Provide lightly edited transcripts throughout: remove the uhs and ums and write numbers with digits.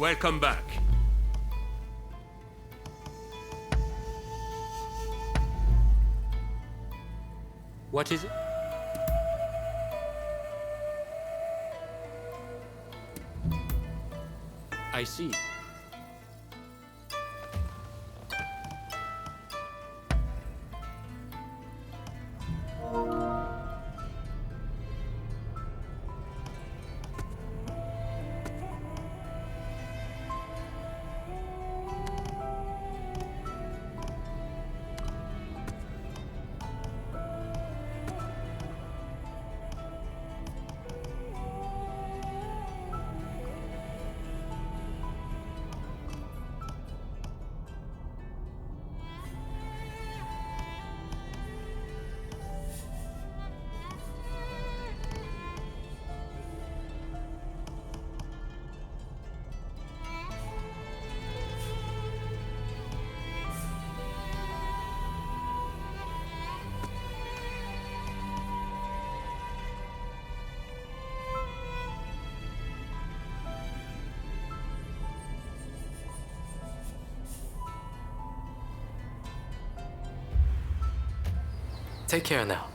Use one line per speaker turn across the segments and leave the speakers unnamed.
Welcome back. What is it? I see.
Take care now.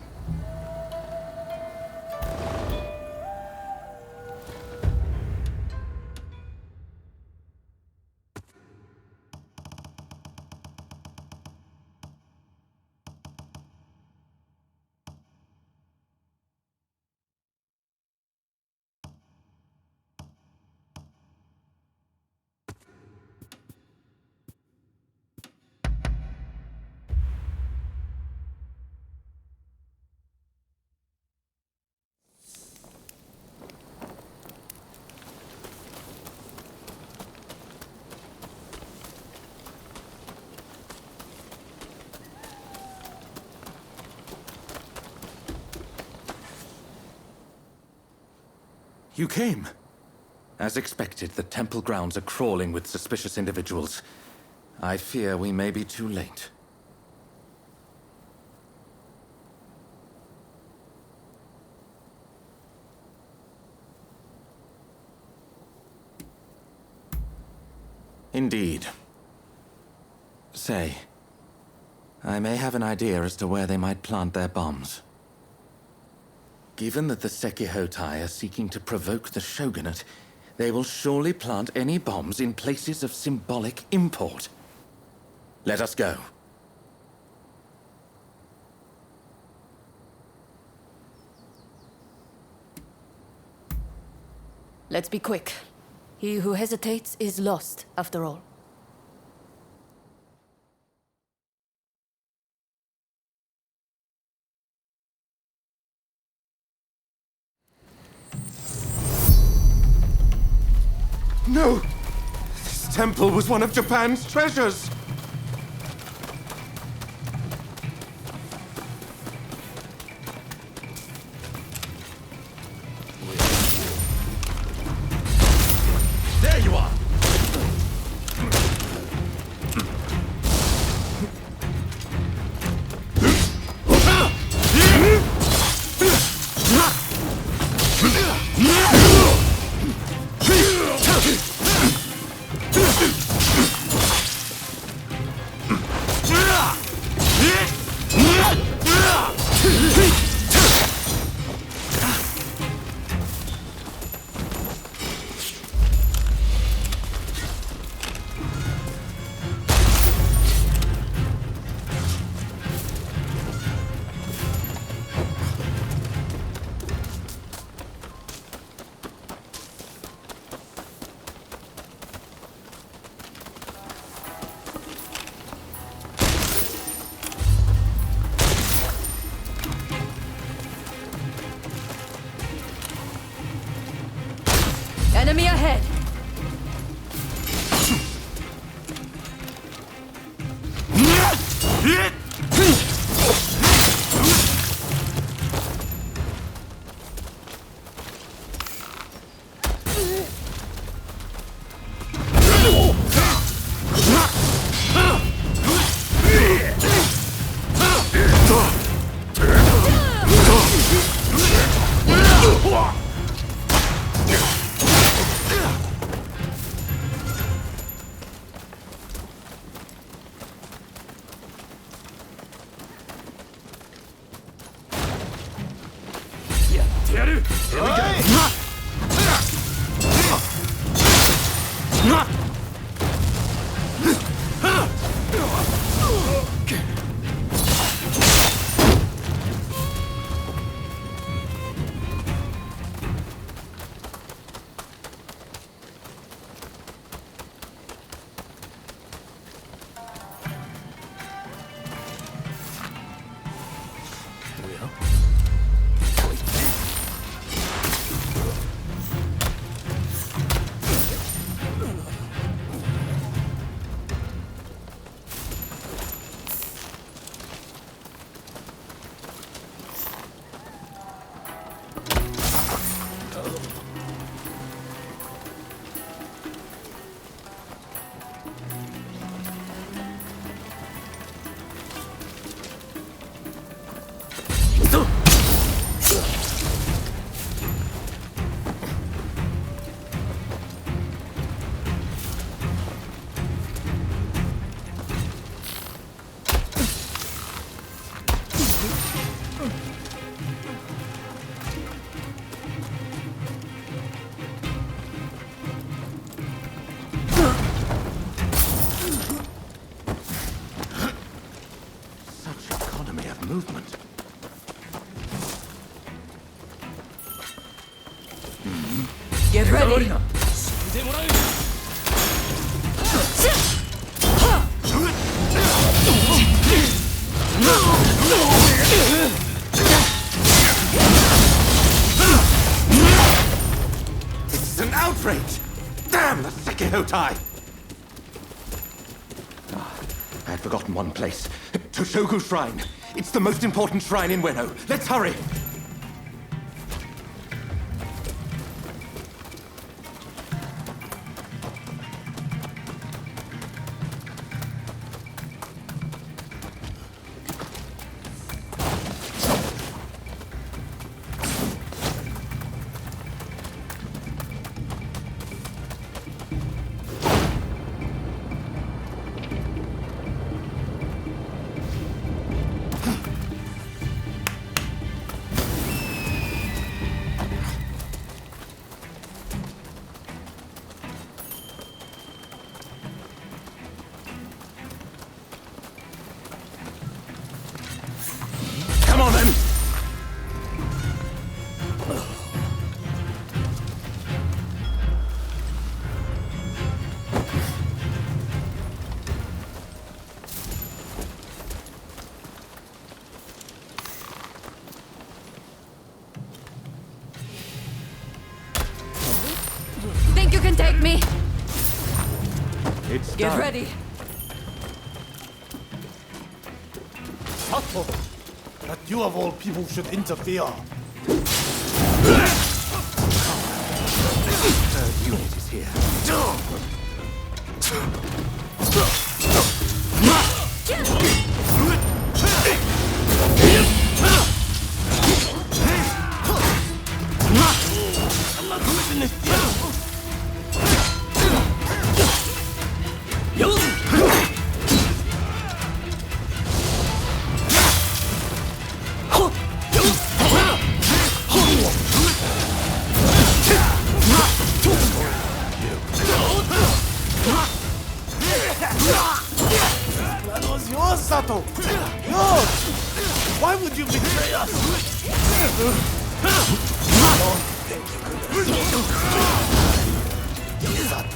You came. As expected, the temple grounds are crawling with suspicious individuals. I fear we may be too late. Indeed. Say, I may have an idea as to where they might plant their bombs. Given that the Sekihotai are seeking to provoke the shogunate, they will surely plant any bombs in places of symbolic import. Let us go.
Let's be quick. He who hesitates is lost, after all.
No! This temple was one of Japan's treasures! There you are!
Enemy ahead! Get ready.
It's an outrage! Damn the Sekihotai! I had forgotten one place. Toshogu Shrine. It's the most important shrine in Ueno. Let's hurry! Come on, then!
Think you can take me?
It's
Get
done.
ready.
Sato! That you of all people should interfere.
Third unit is here.
That was yours, Sato! Yours! Why would you betray us? Don't think you could have... Sato.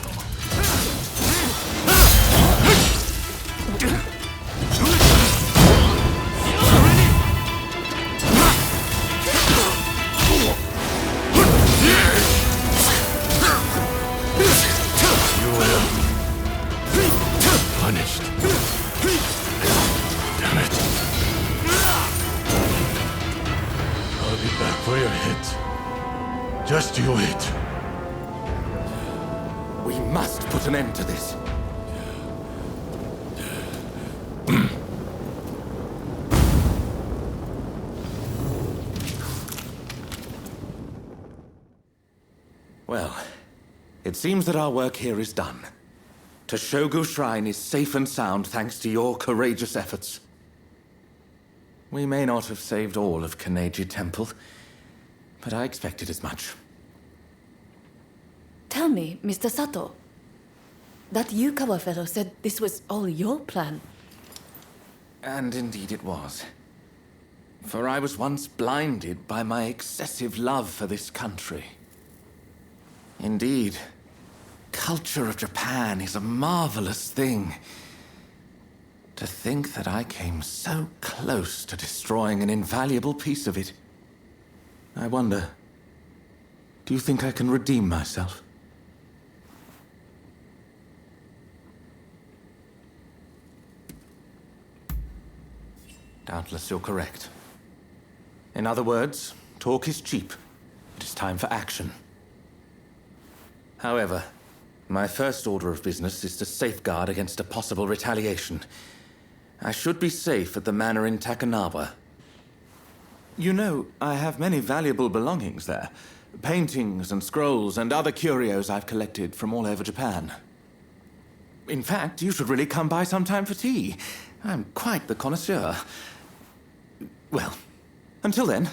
Punished. Damn it. I'll be back for your hit. Just you wait.
We must put an end to this. Well, it seems that our work here is done. Toshogu Shrine is safe and sound thanks to your courageous efforts. We may not have saved all of Kaneji Temple, but I expected as much.
Tell me, Mr. Sato. That Yukawa fellow said this was all your plan.
And indeed it was. For I was once blinded by my excessive love for this country. Indeed, culture of Japan is a marvelous thing. To think that I came so close to destroying an invaluable piece of it. I wonder, do you think I can redeem myself? Doubtless you're correct. In other words, talk is cheap. It is time for action. However, my first order of business is to safeguard against a possible retaliation. I should be safe at the manor in Takanawa. You know, I have many valuable belongings there. Paintings and scrolls and other curios I've collected from all over Japan. In fact, you should really come by sometime for tea. I'm quite the connoisseur. Well, until then...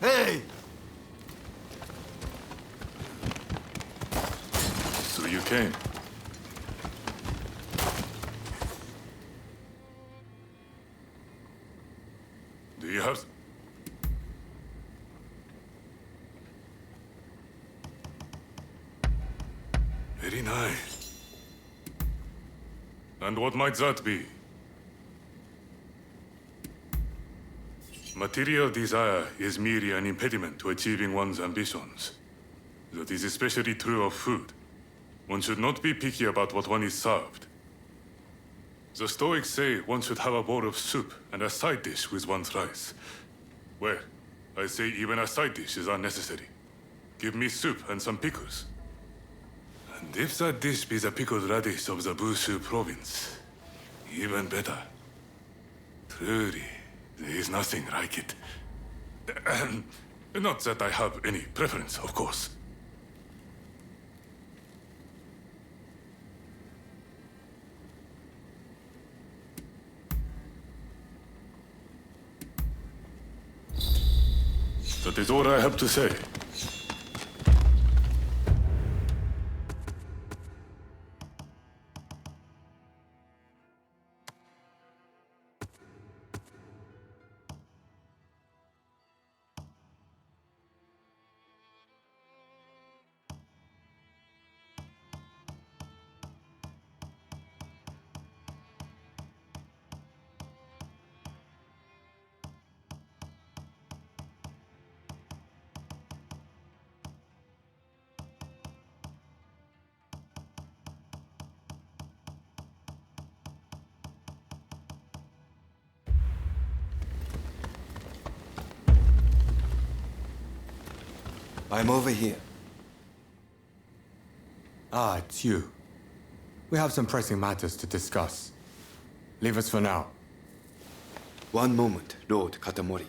Hey!
So you came. Do you have... Very nice. And what might that be? Material desire is merely an impediment to achieving one's ambitions. That is especially true of food. One should not be picky about what one is served. The Stoics say one should have a bowl of soup and a side dish with one's rice. Well, I say even a side dish is unnecessary. Give me soup and some pickles. And if that dish be the pickled radish of the Bushu province, even better. Truly, there is nothing like it. Not that I have any preference, of course. That is all I have to say.
I'm over here.
Ah, it's you. We have some pressing matters to discuss. Leave us for now.
One moment, Lord Katamori.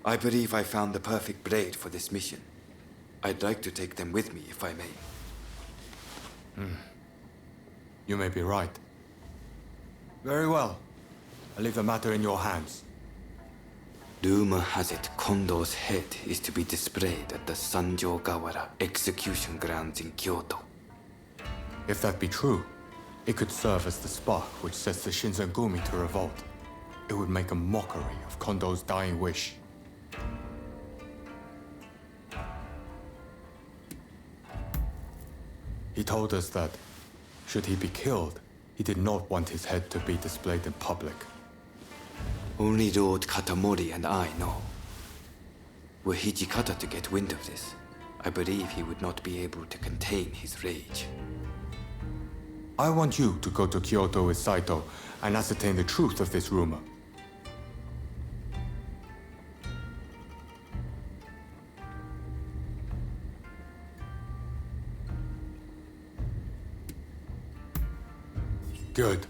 I believe I found the perfect blade for this mission. I'd like to take them with me, if I may.
You may be right. Very well. I leave the matter in your hands.
Rumor has it Kondo's head is to be displayed at the Sanjo-gawara execution grounds in Kyoto.
If that be true, it could serve as the spark which sets the Shinzengumi to revolt. It would make a mockery of Kondo's dying wish. He told us that, should he be killed, he did not want his head to be displayed in public.
Only Lord Katamori and I know. Were Hijikata to get wind of this, I believe he would not be able to contain his rage.
I want you to go to Kyoto with Saito and ascertain the truth of this rumor. Good.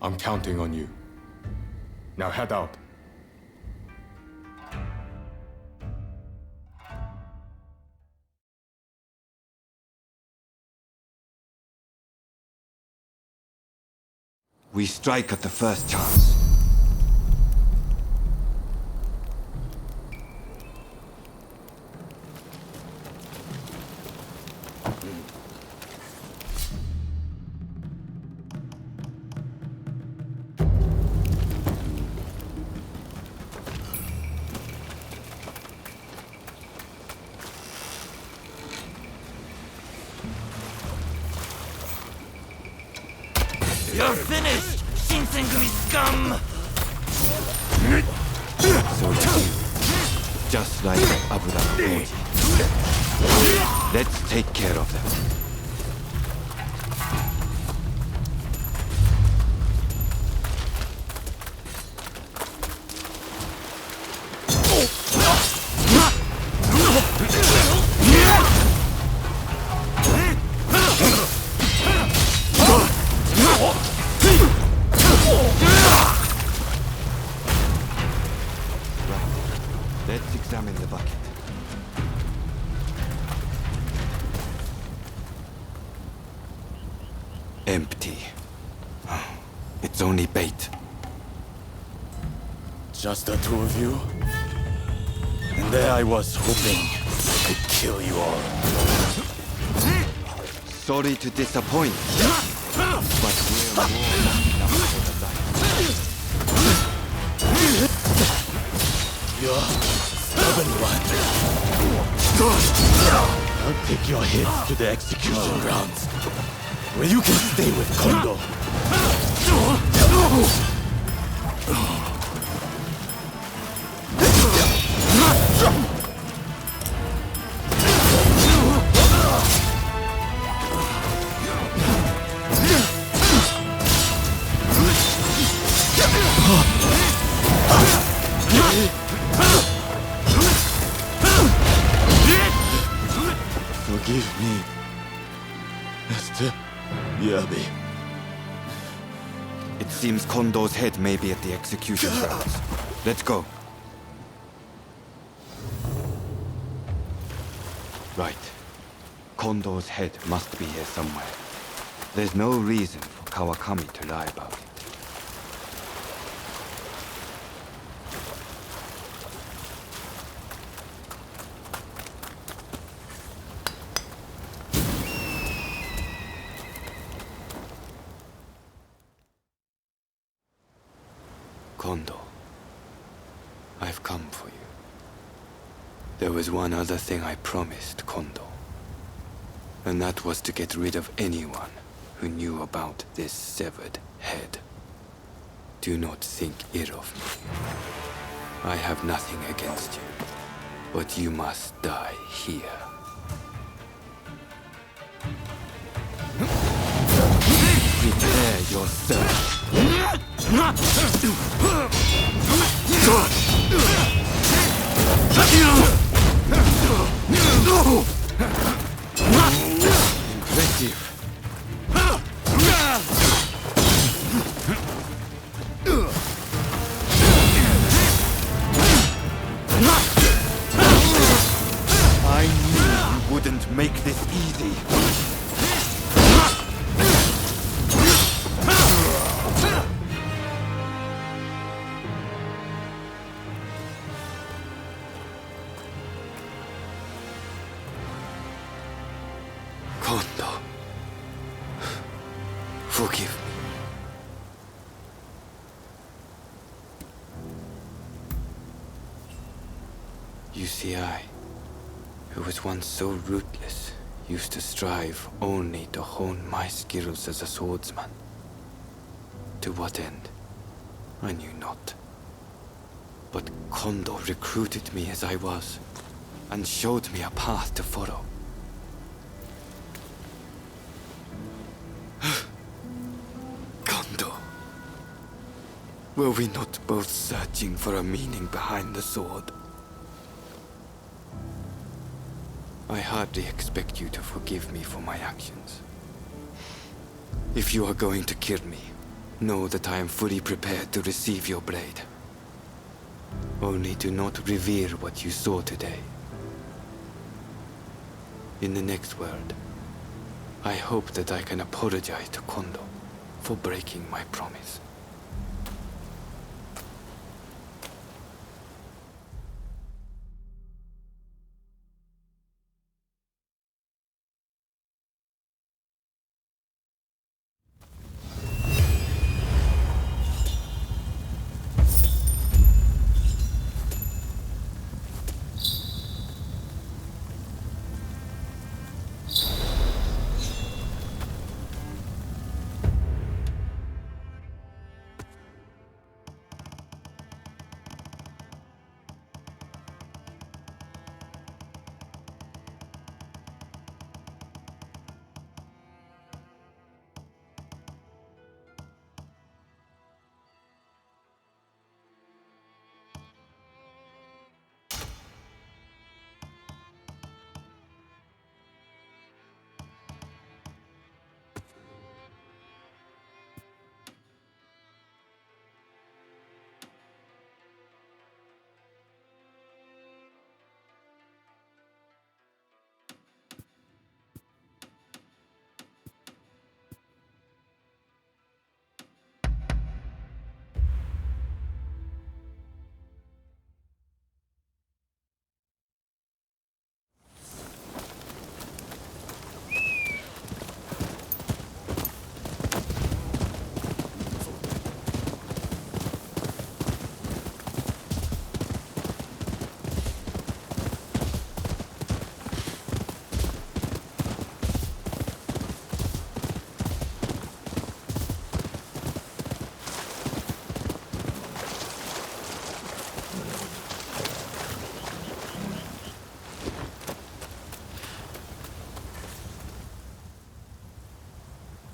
I'm counting on you. Now head out.
We strike at the first chance.
You're finished, Shinsengumi scum!
So it's you. Just like Abura Koji. Let's take care of them. Let's examine the bucket. Empty. It's only bait.
Just the two of you? And there I was hoping I'd kill you all.
Sorry to disappoint, but we're more than enough for the night.
You're stubborn one. I'll take your heads to the execution grounds, where you can stay with Kondo. Forgive me, Master Yabe.
It seems Kondo's head may be at the execution grounds. Let's go. Right. Kondo's head must be here somewhere. There's no reason for Kawakami to lie about it. Kondo, I've come for you. There was one other thing I promised Kondo, and that was to get rid of anyone who knew about this severed head. Do not think ill of me. I have nothing against you, but you must die here. Prepare yourself. Impressive. I knew you wouldn't make this easy. Kondo, forgive me. You see, I, who was once so ruthless, used to strive only to hone my skills as a swordsman. To what end? I knew not. But Kondo recruited me as I was, and showed me a path to follow. Kondo, were we not both searching for a meaning behind the sword? I hardly expect you to forgive me for my actions. If you are going to kill me, know that I am fully prepared to receive your blade. Only do not reveal what you saw today. In the next world, I hope that I can apologize to Kondo for breaking my promise.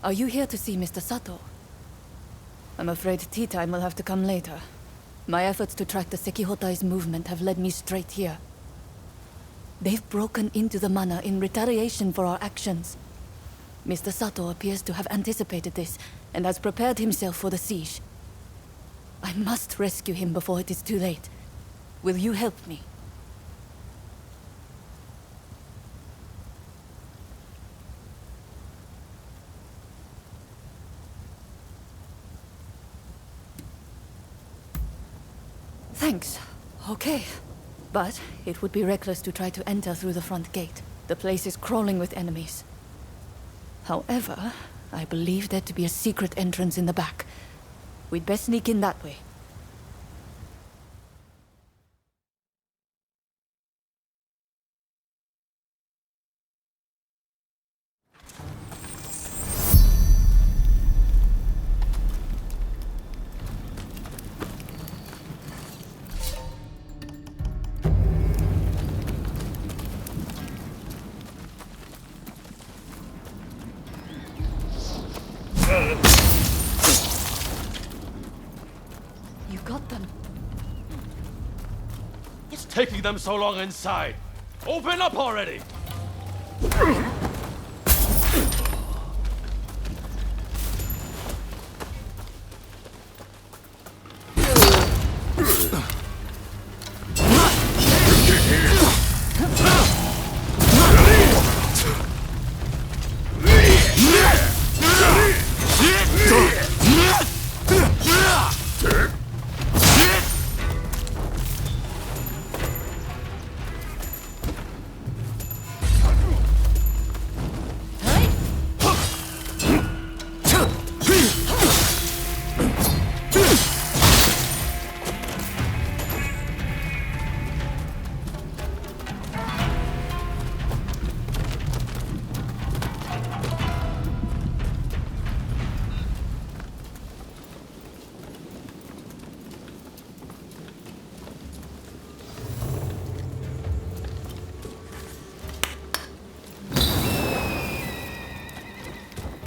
Are you here to see Mr. Sato? I'm afraid tea time will have to come later. My efforts to track the Sekihotai's movement have led me straight here. They've broken into the manor in retaliation for our actions. Mr. Sato appears to have anticipated this and has prepared himself for the siege. I must rescue him before it is too late. Will you help me? Thanks. Okay. But it would be reckless to try to enter through the front gate. The place is crawling with enemies. However, I believe there to be a secret entrance in the back. We'd best sneak in that way. You got them.
What's taking them so long inside? Open up already!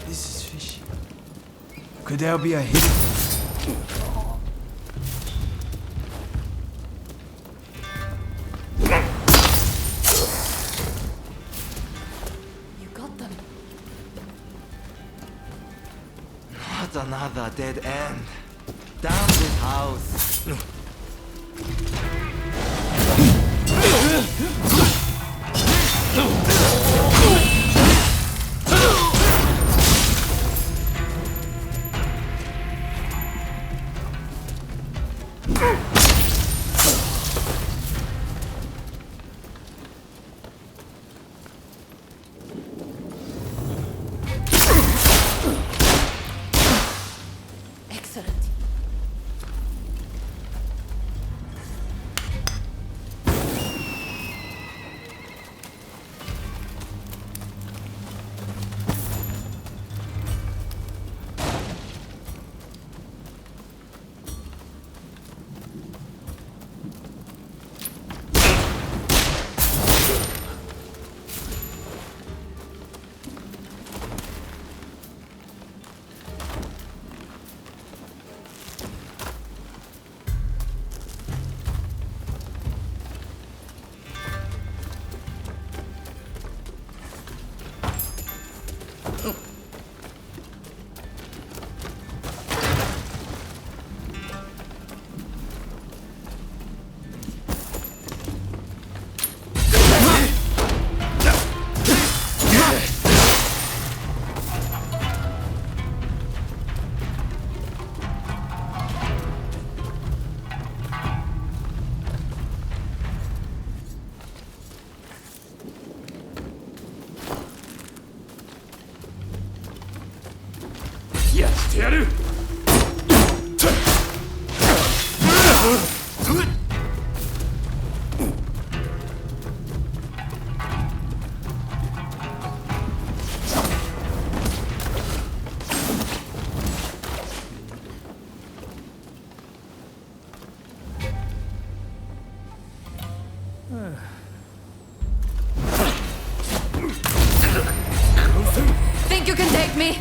This is fishy. Could there be a hidden...
You got them.
Not another dead end. Damn this house.
Excellent. Think you can take me?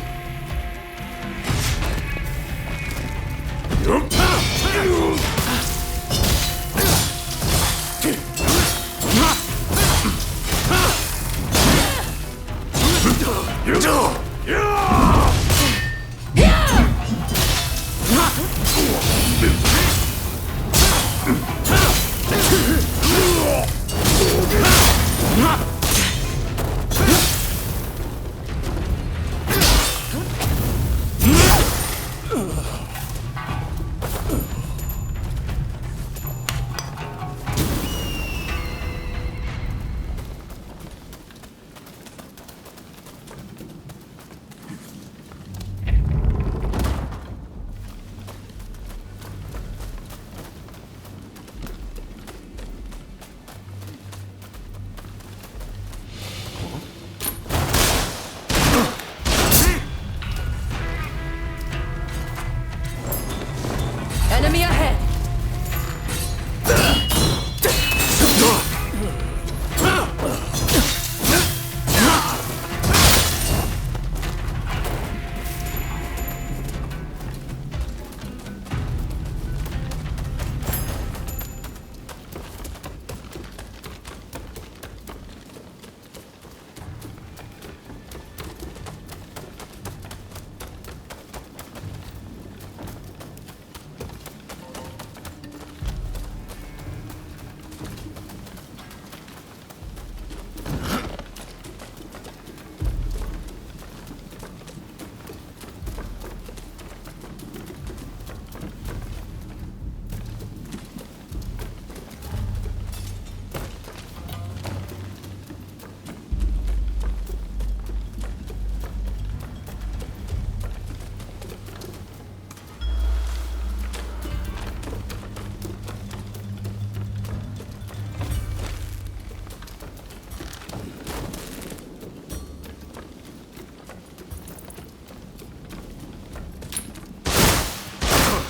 Enemy ahead!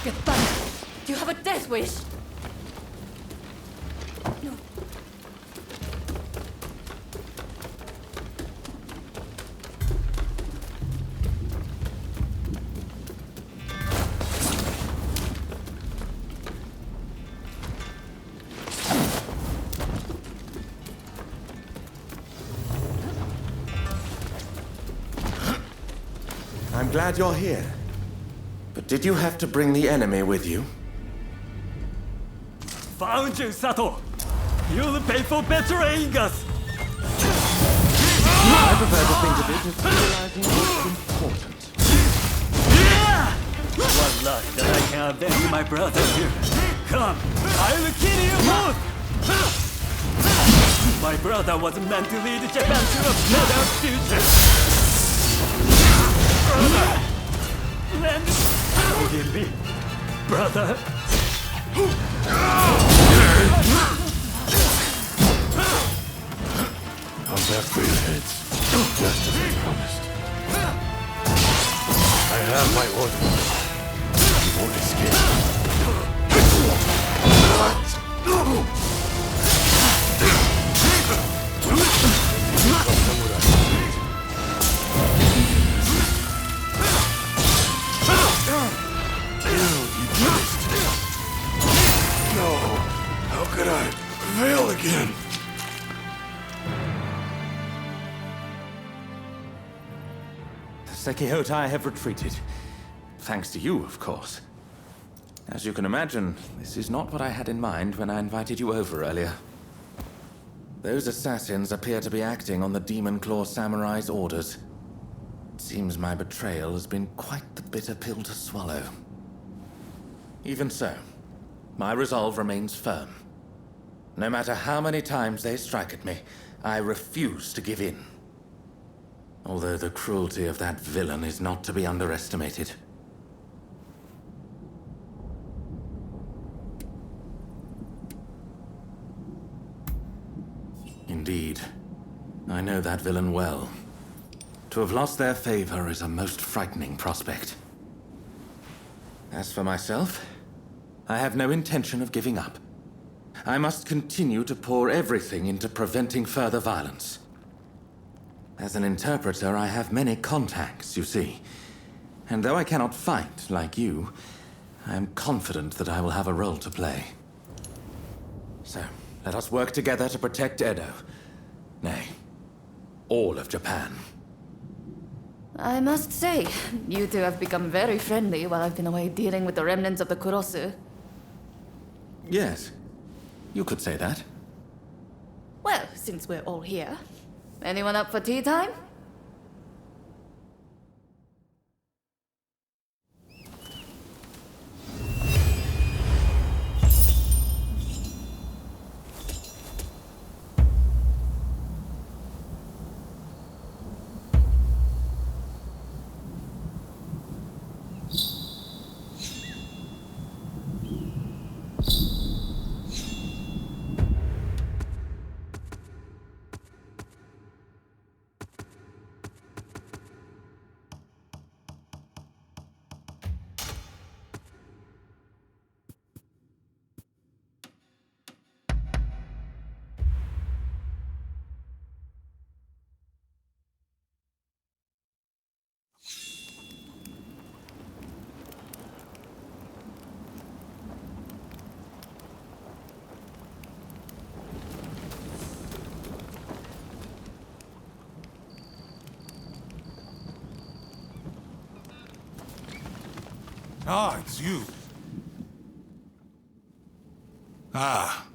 Get back! Do you have a death wish? No.
I'm glad you're here. But did you have to bring the enemy with you?
Found you, Sato! You'll pay for betraying us!
I prefer to think of it as realizing what's important.
What luck that I can avenge my brother here! Come, I'll kill you both! My brother was meant to lead Japan to a better future! Then, forgive me, brother.
I'm back for your heads, just as I promised. I have my orders. You won't escape. You beast. No, how could I fail again?
Sekihotai have retreated. Thanks to you, of course. As you can imagine, this is not what I had in mind when I invited you over earlier. Those assassins appear to be acting on the Demon Claw Samurai's orders. It seems my betrayal has been quite the bitter pill to swallow. Even so, my resolve remains firm. No matter how many times they strike at me, I refuse to give in. Although the cruelty of that villain is not to be underestimated. Indeed, I know that villain well. To have lost their favor is a most frightening prospect. As for myself, I have no intention of giving up. I must continue to pour everything into preventing further violence. As an interpreter, I have many contacts, you see. And though I cannot fight like you, I am confident that I will have a role to play. So, let us work together to protect Edo. Nay, all of Japan.
I must say, you two have become very friendly while I've been away dealing with the remnants of the Kurosu.
Yes, you could say that.
Well, since we're all here, anyone up for tea time?
Ah, it's you. Ah,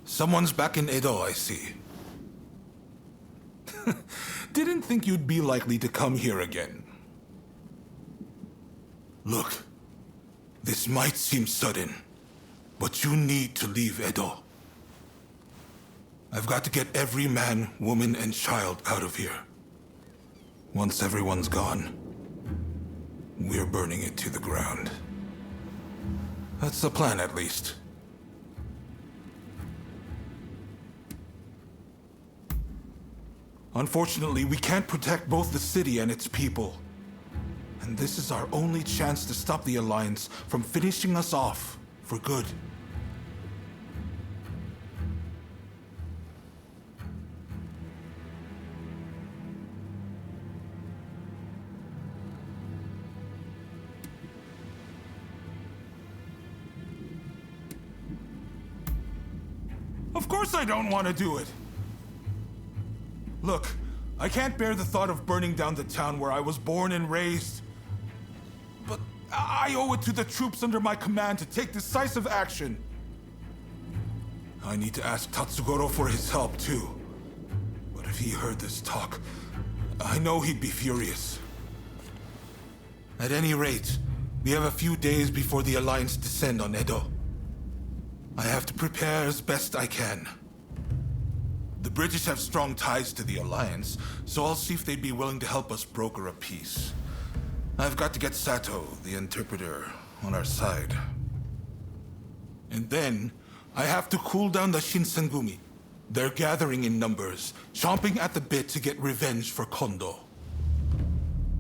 someone's back in Edo, I see. Didn't think you'd be likely to come here again. Look, this might seem sudden, but you need to leave Edo. I've got to get every man, woman, and child out of here. Once everyone's gone, we're burning it to the ground. That's the plan, at least. Unfortunately, we can't protect both the city and its people. And this is our only chance to stop the Alliance from finishing us off for good. Of course I don't want to do it! Look, I can't bear the thought of burning down the town where I was born and raised. But I owe it to the troops under my command to take decisive action. I need to ask Tatsugoro for his help, too. But if he heard this talk, I know he'd be furious. At any rate, we have a few days before the Alliance descend on Edo. I have to prepare as best I can. The British have strong ties to the Alliance, so I'll see if they'd be willing to help us broker a peace. I've got to get Sato, the interpreter, on our side. And then, I have to cool down the Shinsengumi. They're gathering in numbers, chomping at the bit to get revenge for Kondo.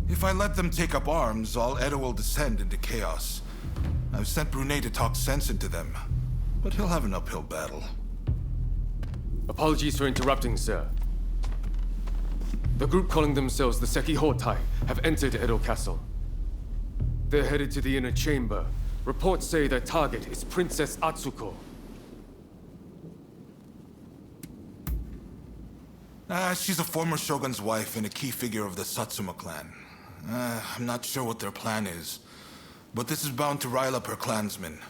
If I let them take up arms, all Edo will descend into chaos. I've sent Brunei to talk sense into them, but he'll have an uphill battle.
Apologies for interrupting, sir. The group calling themselves the Sekihotai have entered Edo Castle. They're headed to the inner chamber. Reports say their target is Princess Atsuko.
She's a former shogun's wife and a key figure of the Satsuma clan. I'm not sure what their plan is, but this is bound to rile up her clansmen.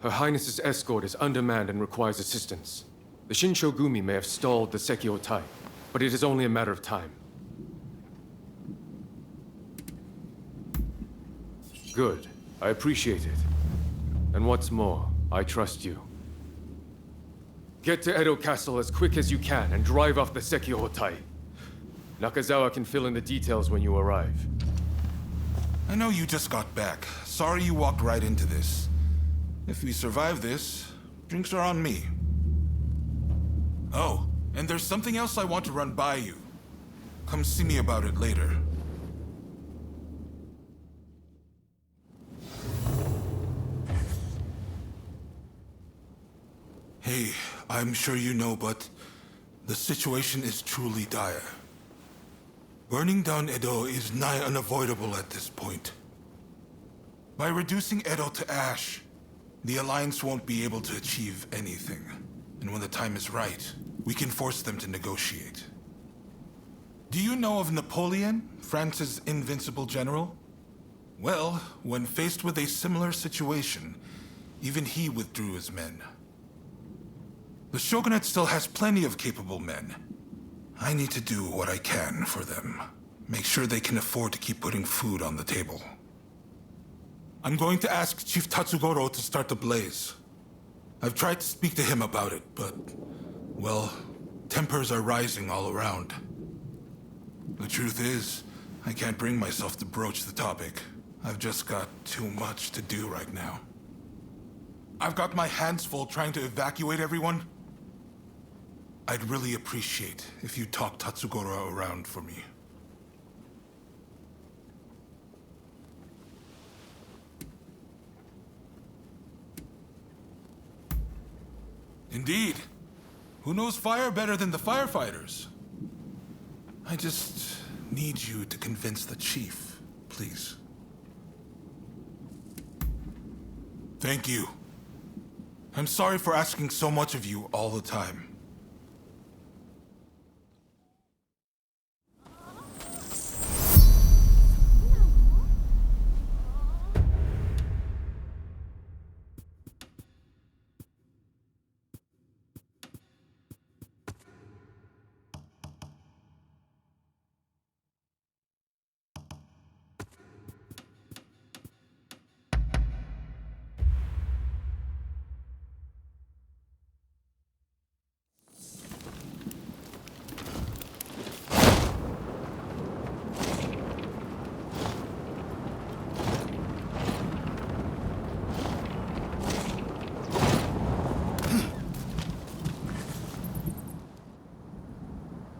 Her Highness's escort is undermanned and requires assistance. The Shinshogumi may have stalled the Sekihotai, but it is only a matter of time. Good. I appreciate it. And what's more, I trust you. Get to Edo Castle as quick as you can and drive off the Sekihotai. Nakazawa can fill in the details when you arrive.
I know you just got back. Sorry you walked right into this. If we survive this, drinks are on me. Oh, and there's something else I want to run by you. Come see me about it later. Hey, I'm sure you know, but the situation is truly dire. Burning down Edo is nigh unavoidable at this point. By reducing Edo to ash, the Alliance won't be able to achieve anything. And when the time is right, we can force them to negotiate. Do you know of Napoleon, France's invincible general? Well, when faced with a similar situation, even he withdrew his men. The Shogunate still has plenty of capable men. I need to do what I can for them. Make sure they can afford to keep putting food on the table. I'm going to ask Chief Tatsugoro to start the blaze. I've tried to speak to him about it, but, well, tempers are rising all around. The truth is, I can't bring myself to broach the topic. I've just got too much to do right now. I've got my hands full trying to evacuate everyone. I'd really appreciate if you talk Tatsugoro around for me. Indeed. Who knows fire better than the firefighters? I just need you to convince the chief, please. Thank you. I'm sorry for asking so much of you all the time.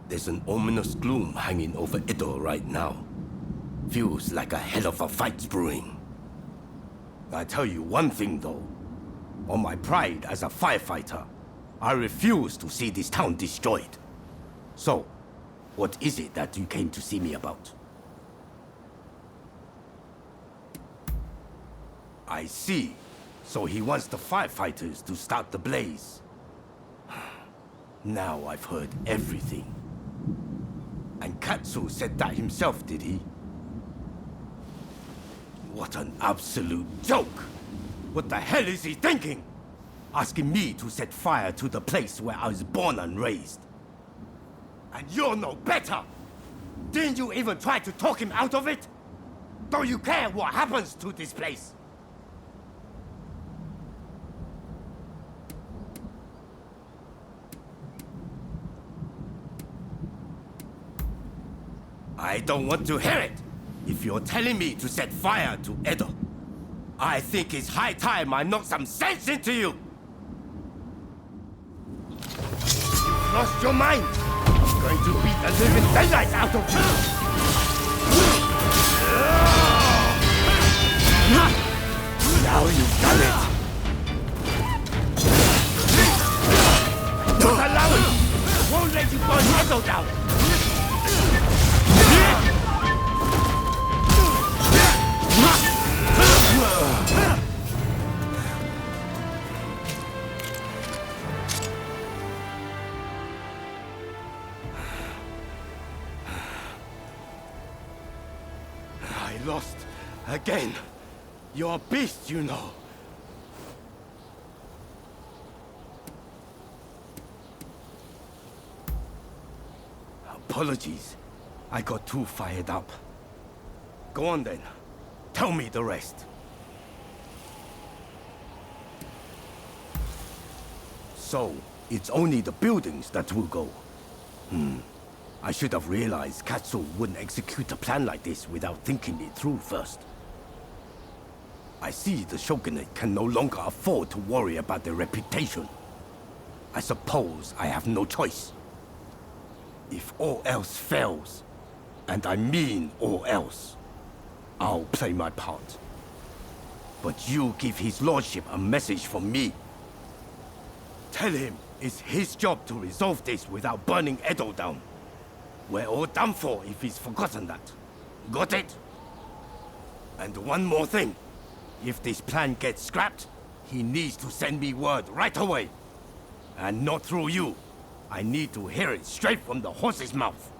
There's an ominous gloom hanging over Edo right now. Feels like a hell of a fight's brewing. I tell you one thing though. On my pride as a firefighter, I refuse to see this town destroyed. So, what is it that you came to see me about? I see. So he wants the firefighters to start the blaze. Now I've heard everything. And Katsu said that himself, did he? What an absolute joke! What the hell is he thinking? Asking me to set fire to the place where I was born and raised. And you're no better! Didn't you even try to talk him out of it? Don't you care what happens to this place? I don't want to hear it! If you're telling me to set fire to Edo, I think it's high time I knock some sense into you! You've lost your mind! I'm going to beat the living daylights out of you! Now you've done it! Not allow it! I won't let you burn Edo down! I lost again. You're a beast, you know. Apologies. I got too fired up. Go on then. Tell me the rest. So, it's only the buildings that will go. I should have realized Katsu wouldn't execute a plan like this without thinking it through first. I see the Shogunate can no longer afford to worry about their reputation. I suppose I have no choice. If all else fails, and I mean all else, I'll play my part. But you give his lordship a message from me. Tell him it's his job to resolve this without burning Edo down. We're all done for if he's forgotten that. Got it? And one more thing. If this plan gets scrapped, he needs to send me word right away. And not through you. I need to hear it straight from the horse's mouth.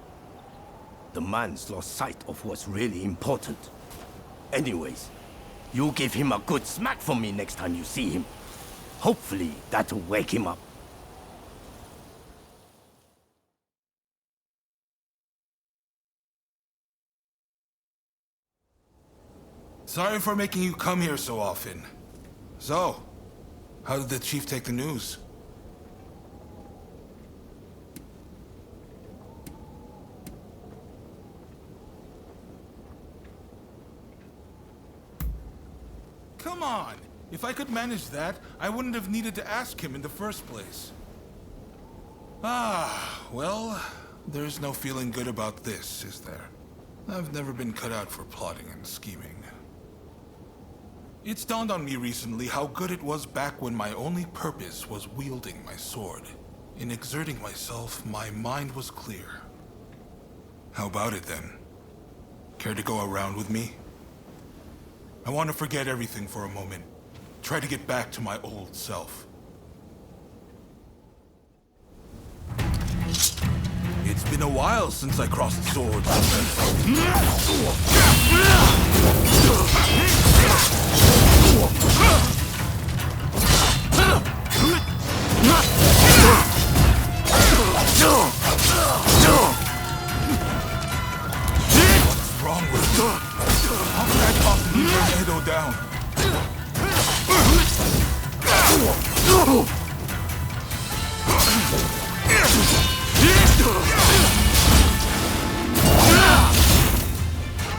The man's lost sight of what's really important. Anyways, you give him a good smack for me next time you see him. Hopefully, that'll wake him up.
Sorry for making you come here so often. So, how did the chief take the news? Come on! If I could manage that, I wouldn't have needed to ask him in the first place. Well, there's no feeling good about this, is there? I've never been cut out for plotting and scheming. It's dawned on me recently how good it was back when my only purpose was wielding my sword. In exerting myself, my mind was clear. How about it then? Care to go around with me? I want to forget everything for a moment. Try to get back to my old self. It's been a while since I crossed swords. What's wrong with you? How could I possibly bring Edo down?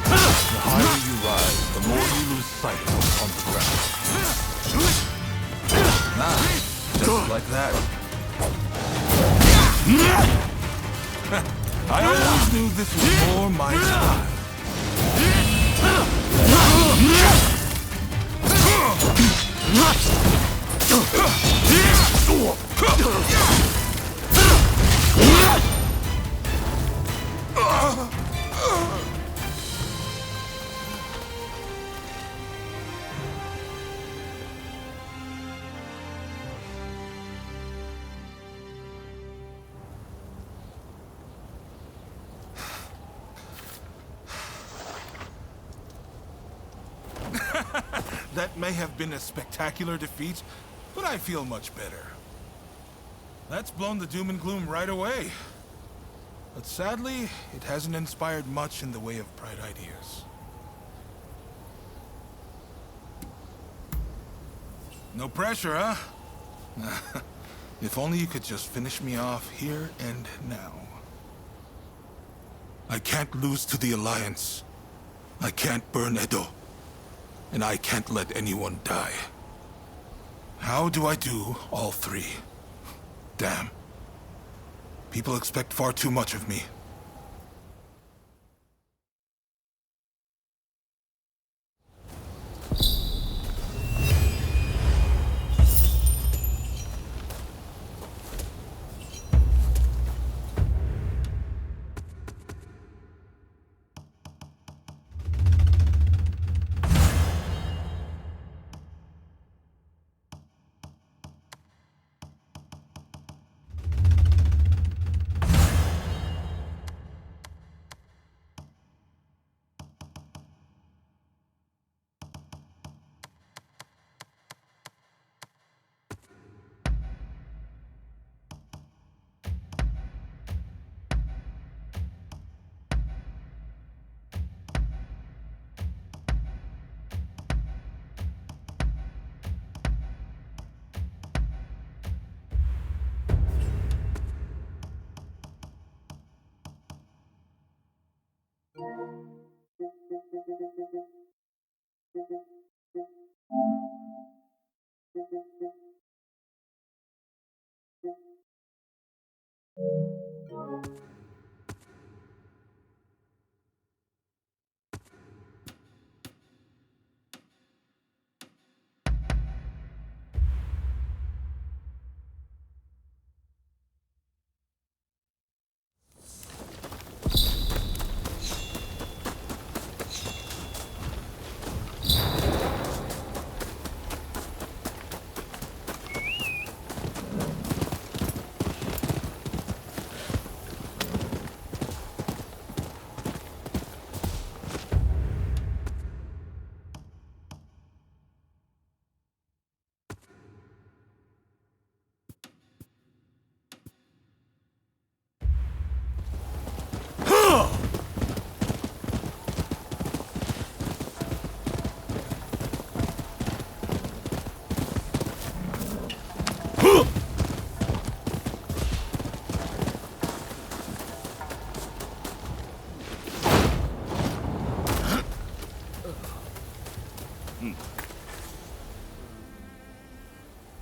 The higher you rise, the more you lose sight of what's on the ground. Just like that. I always knew this was more my style. That may have been a spectacular defeat, but I feel much better. That's blown the doom and gloom right away. But sadly, it hasn't inspired much in the way of bright ideas. No pressure, huh? If only you could just finish me off here and now. I can't lose to the Alliance. I can't burn Edo. And I can't let anyone die. How do I do all three? Damn. People expect far too much of me.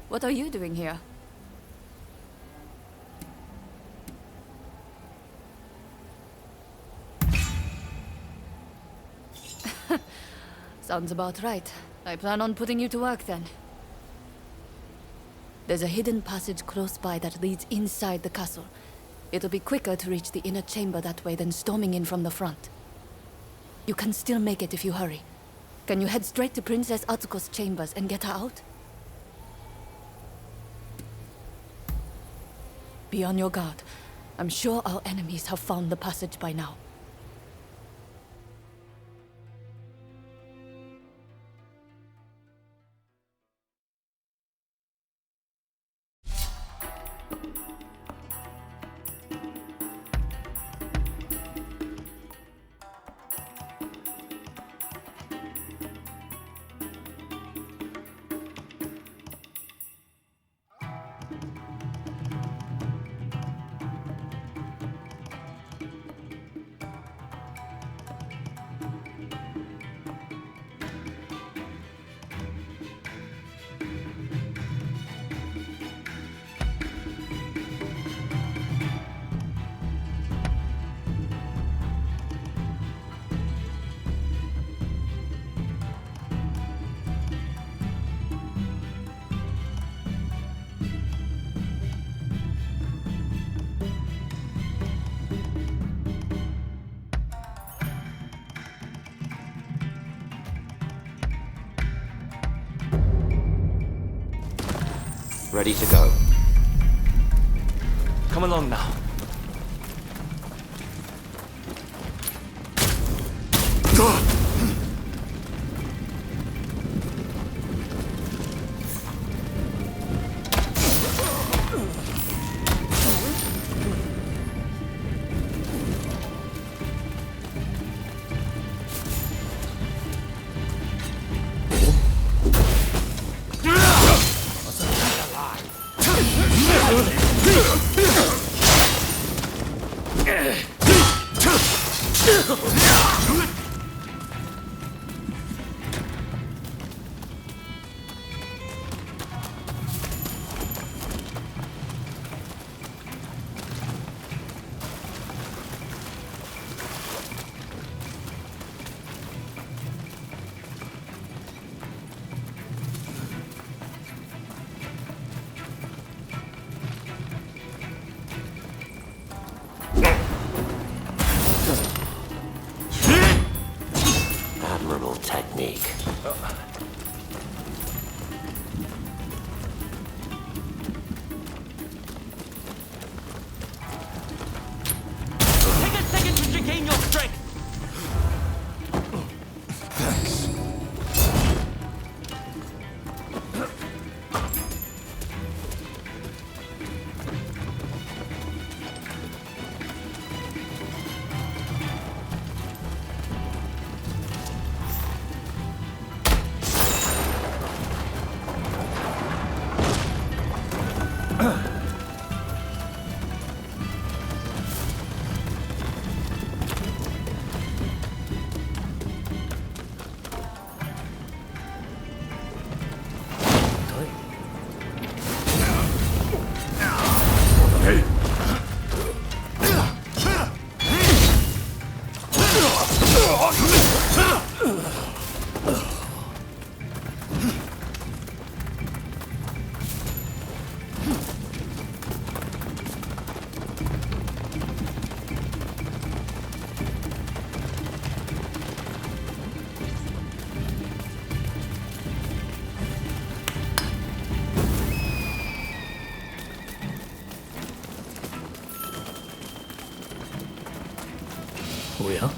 What are you doing here? Sounds about right. I plan on putting you to work then. There's a hidden passage close by that leads inside the castle. It'll be quicker to reach the inner chamber that way than storming in from the front. You can still make it if you hurry. Can you head straight to Princess Atsuko's chambers and get her out? Be on your guard. I'm sure our enemies have found the passage by now.
Ready to go.
Come along now.
Admirable technique.
Take a second to regain your strength.
Thanks.
뭐야?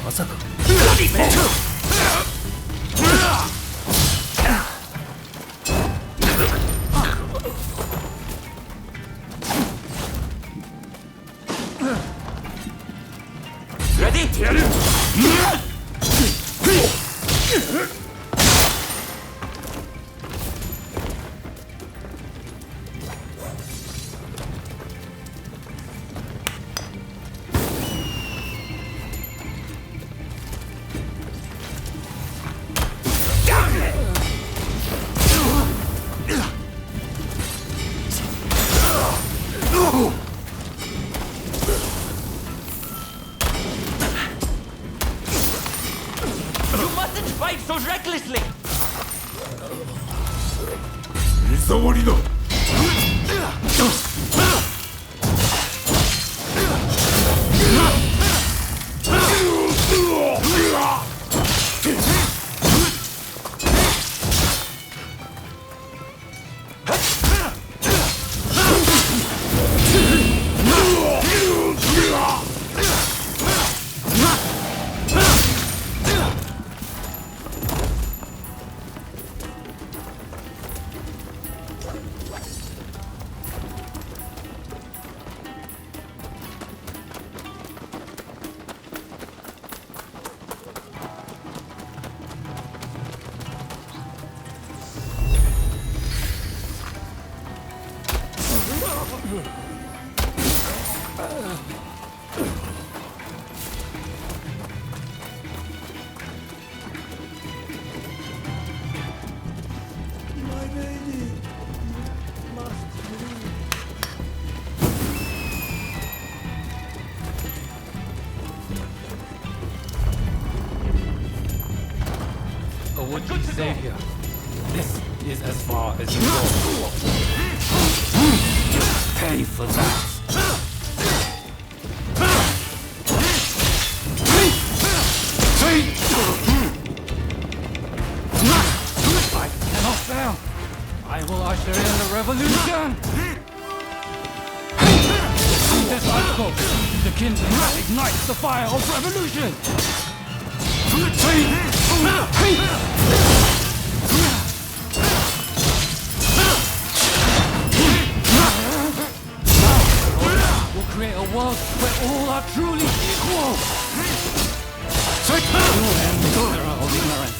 まさか。
Ready?
やる。
You mustn't fight so recklessly!
見障りだ。
Xavier. This is as far as you go. Pay for that. I cannot fail. I will usher in the revolution. In this article, the kinsman ignites the fire of revolution. We'll create a world where all are truly equal. We'll end the era of ignorance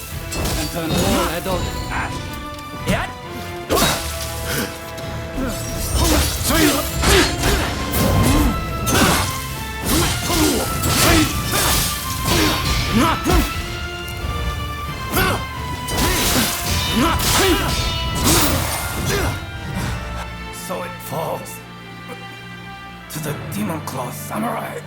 and turn all Edo to ash. So it falls to the Demon Claw Samurai.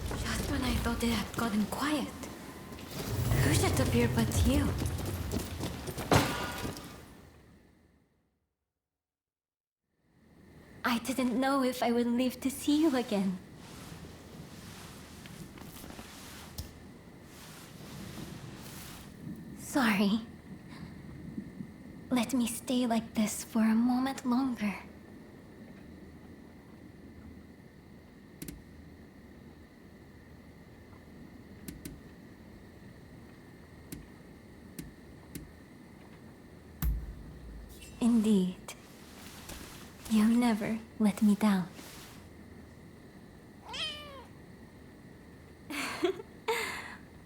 Just when I thought it had gotten quiet, who should appear but you? I didn't know if I would live to see you again. Sorry. Let me stay like this for a moment longer. Indeed. You never let me down.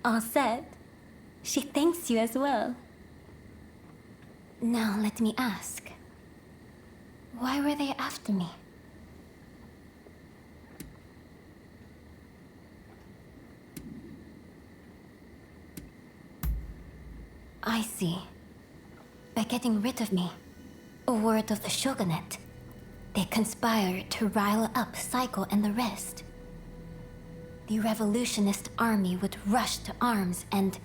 All said. She thanks you as well. Now let me ask. Why were they after me? I see. By getting rid of me, a word of the shogunate, they conspired to rile up Saiko and the rest. The revolutionist army would rush to arms and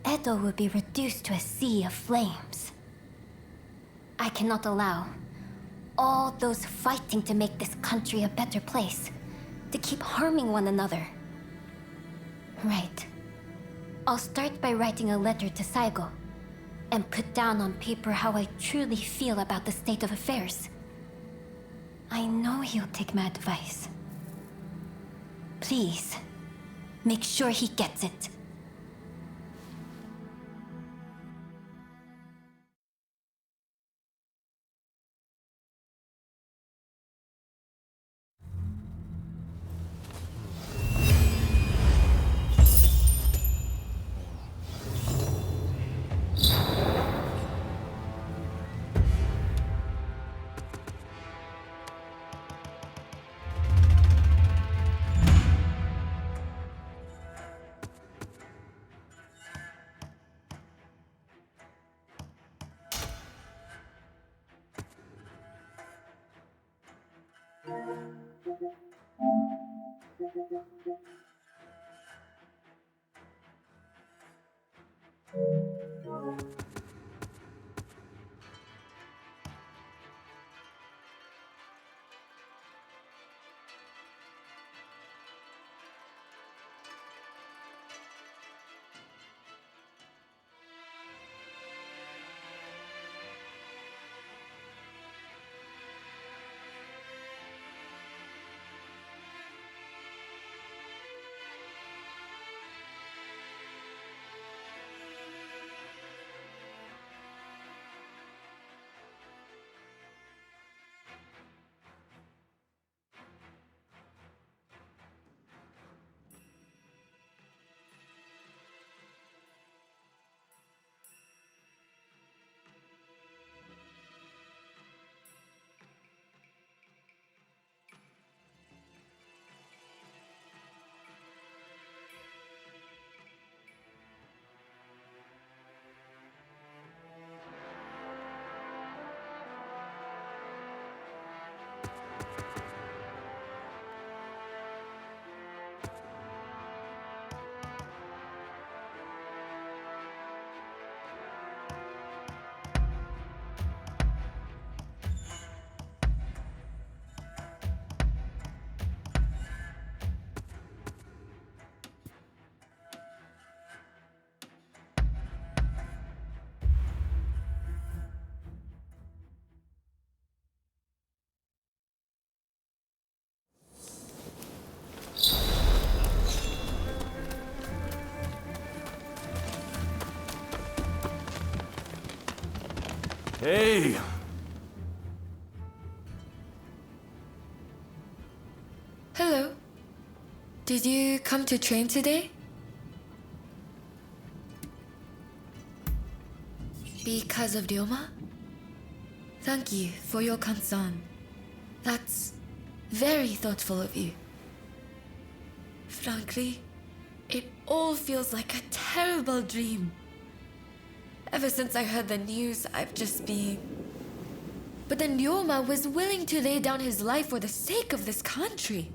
Edo would be reduced to a sea of flames. I cannot allow all those fighting to make this country a better place to keep harming one another. Right. I'll start by writing a letter to Saigo and put down on paper how I truly feel about the state of affairs. I know he'll take my advice. Please, make sure he gets it.
Hey!
Hello. Did you come to train today? Because of Ryoma? Thank you for your concern. That's very thoughtful of you. Frankly, it all feels like a terrible dream. Ever since I heard the news, I've just been... But then Ryoma was willing to lay down his life for the sake of this country.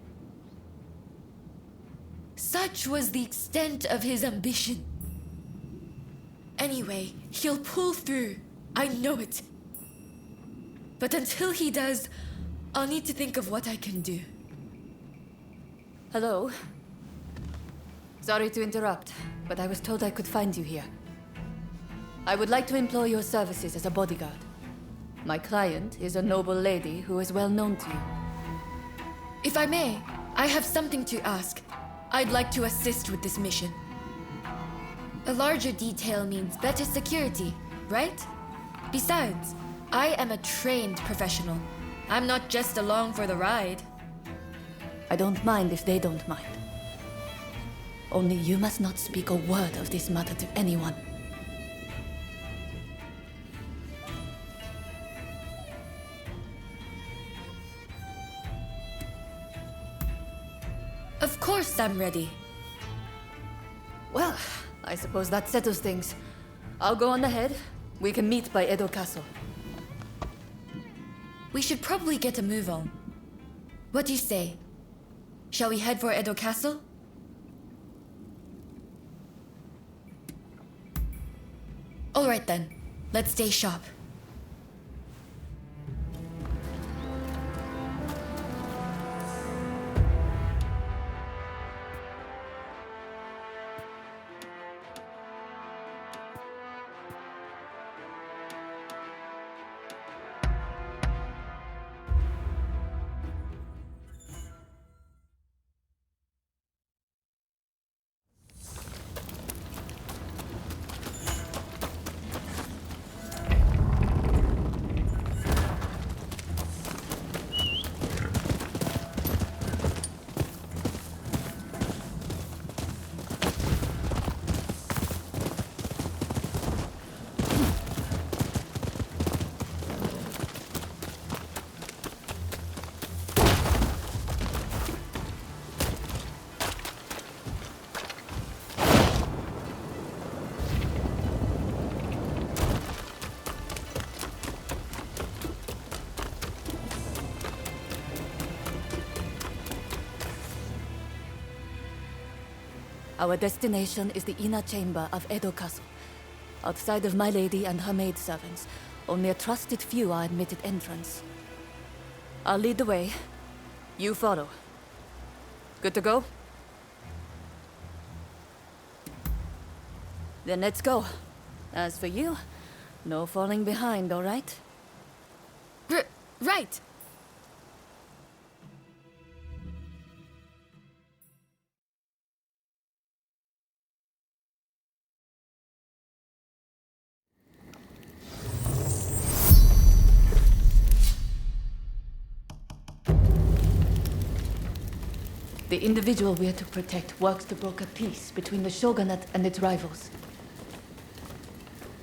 Such was the extent of his ambition. Anyway, he'll pull through. I know it. But until he does, I'll need to think of what I can do.
Hello. Sorry to interrupt, but I was told I could find you here. I would like to employ your services as a bodyguard. My client is a noble lady who is well known to you.
If I may, I have something to ask. I'd like to assist with this mission. A larger detail means better security, right? Besides, I am a trained professional. I'm not just along for the ride.
I don't mind if they don't mind. Only you must not speak a word of this matter to anyone.
Of course I'm ready.
Well, I suppose that settles things. I'll go on ahead. We can meet by Edo Castle.
We should probably get a move on. What do you say? Shall we head for Edo Castle? Alright then, let's stay sharp.
Our destination is the inner chamber of Edo Castle. Outside of my lady and her maidservants, only a trusted few are admitted entrance. I'll lead the way. You follow. Good to go? Then let's go. As for you, no falling behind, all right?
Right!
The individual we are to protect works to broker peace between the shogunate and its rivals.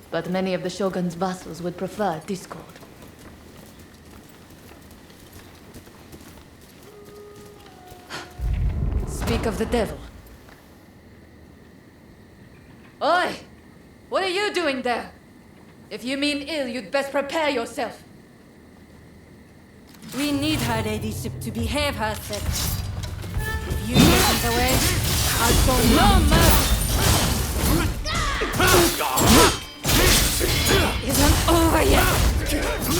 But many of the shogun's vassals would prefer discord. Speak of the devil. Oi! What are you doing there? If you mean ill, you'd best prepare yourself.
We need her ladyship to behave herself. If you get in the way, I'll show no mercy. Isn't over yet. Shogun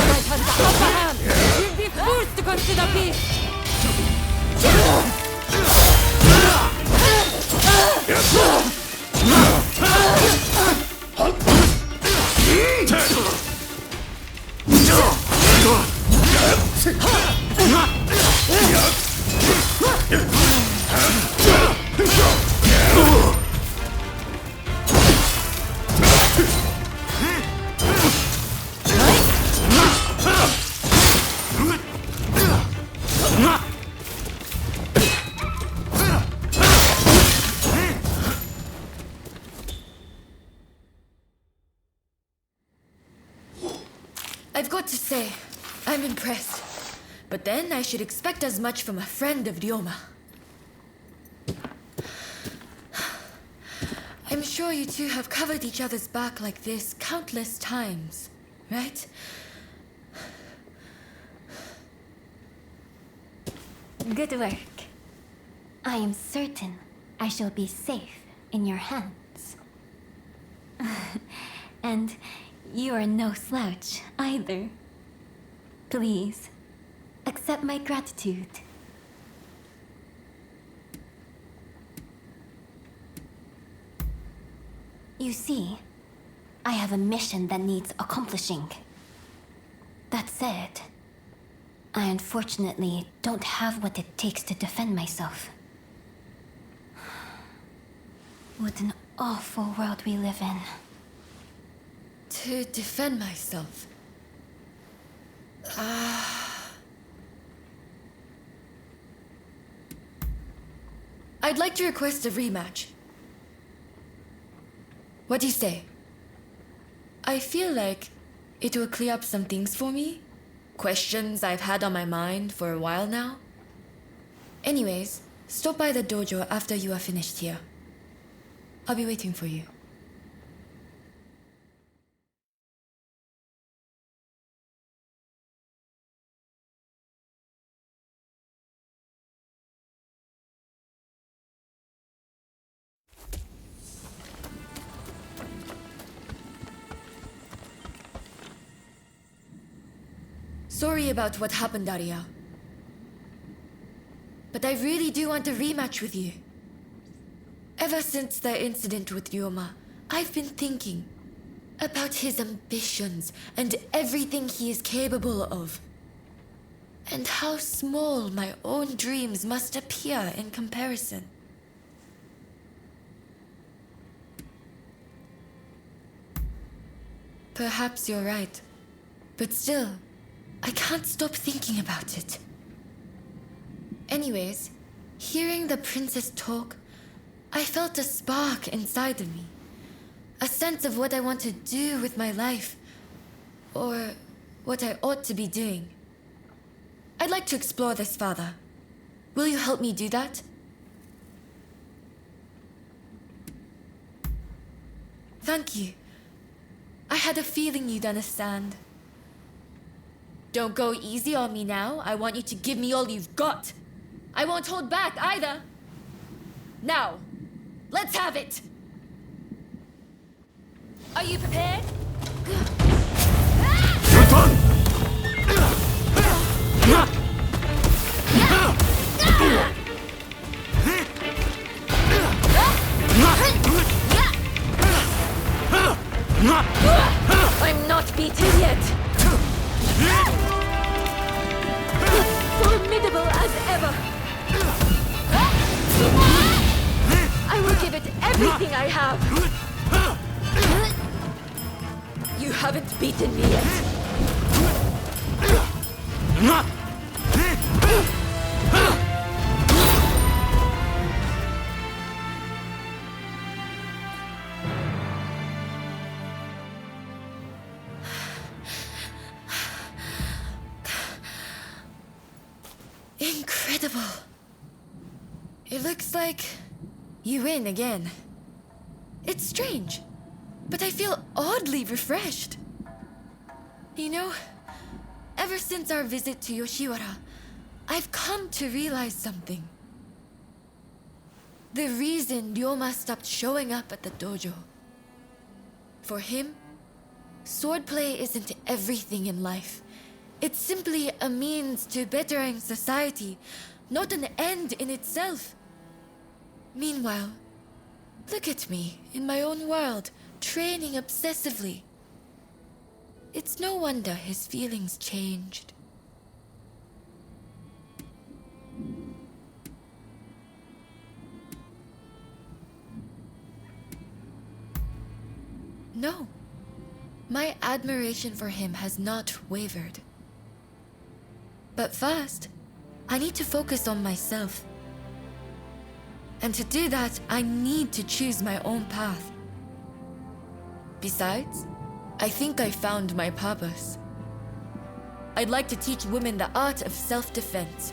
might have the upper hand. You'll be forced to consider peace.
I've got to say, I'm impressed. But then I should expect as much from a friend of Ryoma. I'm sure you two have covered each other's back like this countless times, right?
Good work. I am certain I shall be safe in your hands. And you are no slouch either. Please, accept my gratitude. You see, I have a mission that needs accomplishing. That said, I unfortunately don't have what it takes to defend myself. What an awful world we live in.
To defend myself. I'd like to request a rematch. What do you say? I feel like it will clear up some things for me. Questions I've had on my mind for a while now. Anyways, stop by the dojo after you are finished here. I'll be waiting for you. Sorry about what happened, Arya. But I really do want a rematch with you. Ever since the incident with Ryoma, I've been thinking about his ambitions and everything he is capable of. And how small my own dreams must appear in comparison. Perhaps you're right, but still, I can't stop thinking about it. Anyways, hearing the princess talk, I felt a spark inside of me. A sense of what I want to do with my life. Or what I ought to be doing. I'd like to explore this further. Will you help me do that? Thank you. I had a feeling you'd understand. Don't go easy on me now. I want you to give me all you've got. I won't hold back either. Now, let's have it. Are you prepared? I'm not beaten yet. Formidable as ever. I will give it everything I have. You haven't beaten me yet. Incredible. It looks like you win again. It's strange, but I feel oddly refreshed. You know, ever since our visit to Yoshiwara, I've come to realize something. The reason Ryoma stopped showing up at the dojo. For him, swordplay isn't everything in life. It's simply a means to bettering society, not an end in itself. Meanwhile, look at me, in my own world, training obsessively. It's no wonder his feelings changed. No, my admiration for him has not wavered. But first, I need to focus on myself. And to do that, I need to choose my own path. Besides, I think I found my purpose. I'd like to teach women the art of self-defense.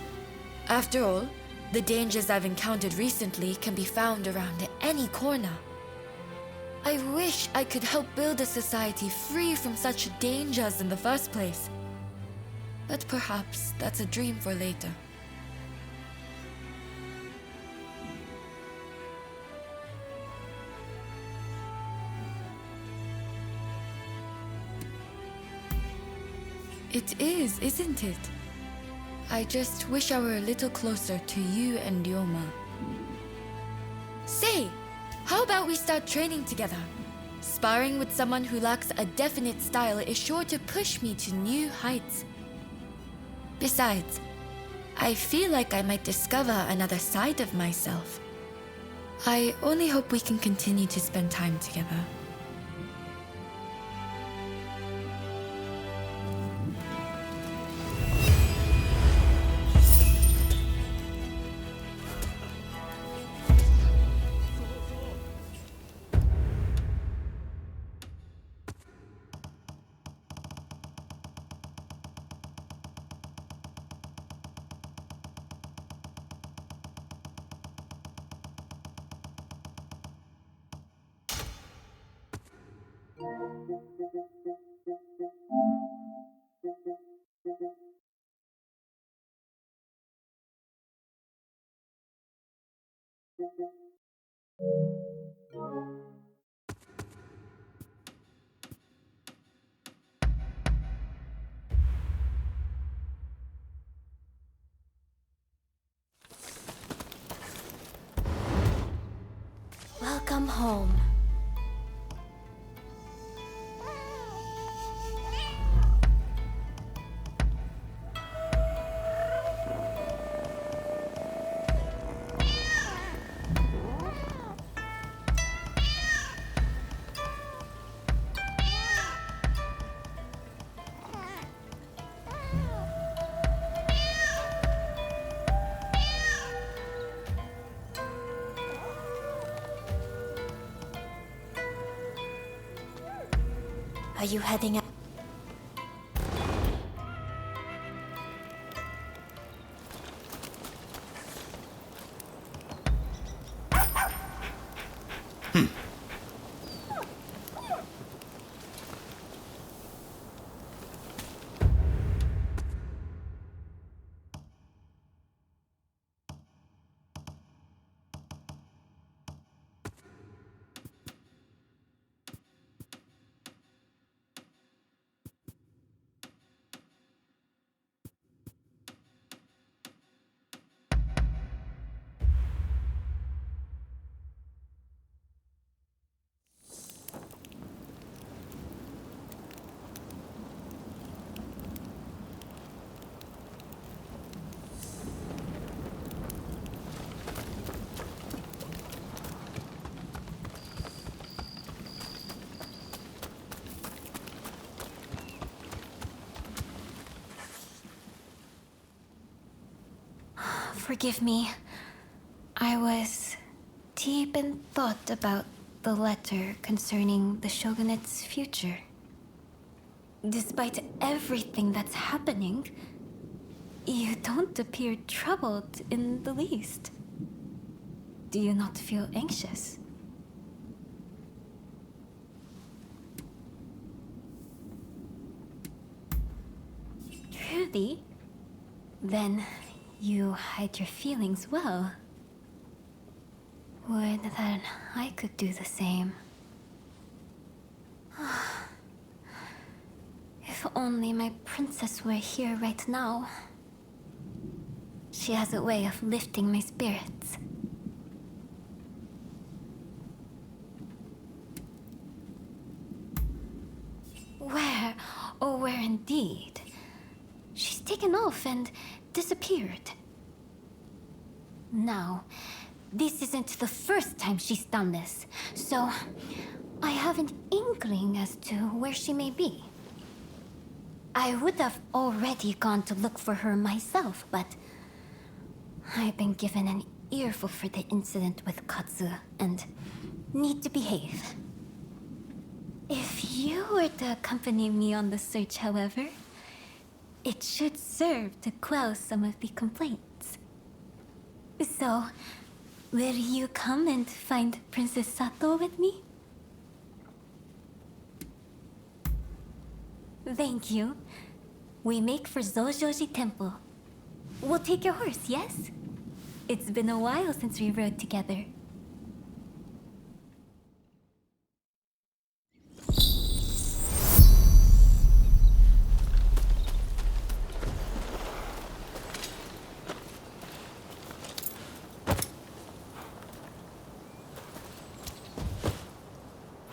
After all, the dangers I've encountered recently can be found around any corner. I wish I could help build a society free from such dangers in the first place. But perhaps that's a dream for later. It is, isn't it? I just wish I were a little closer to you and Ryoma. Say, how about we start training together? Sparring with someone who lacks a definite style is sure to push me to new heights. Besides, I feel like I might discover another side of myself. I only hope we can continue to spend time together.
Welcome home. Are you heading out? Forgive me. I was deep in thought about the letter concerning the shogunate's future. Despite everything that's happening, you don't appear troubled in the least. Do you not feel anxious? Truly? Then you hide your feelings well. Would that I could do the same. If only my princess were here right now. She has a way of lifting my spirits. Where? Oh, where indeed? She's taken off and disappeared. Now, this isn't the first time she's done this, so I have an inkling as to where she may be. I would have already gone to look for her myself, but I've been given an earful for the incident with Katsu and need to behave. If you were to accompany me on the search, however, It should serve to quell some of the complaints. So, will you come and find Princess Sato with me? Thank you. We make for Zojoji Temple. We'll take your horse, yes? It's been a while since we rode together.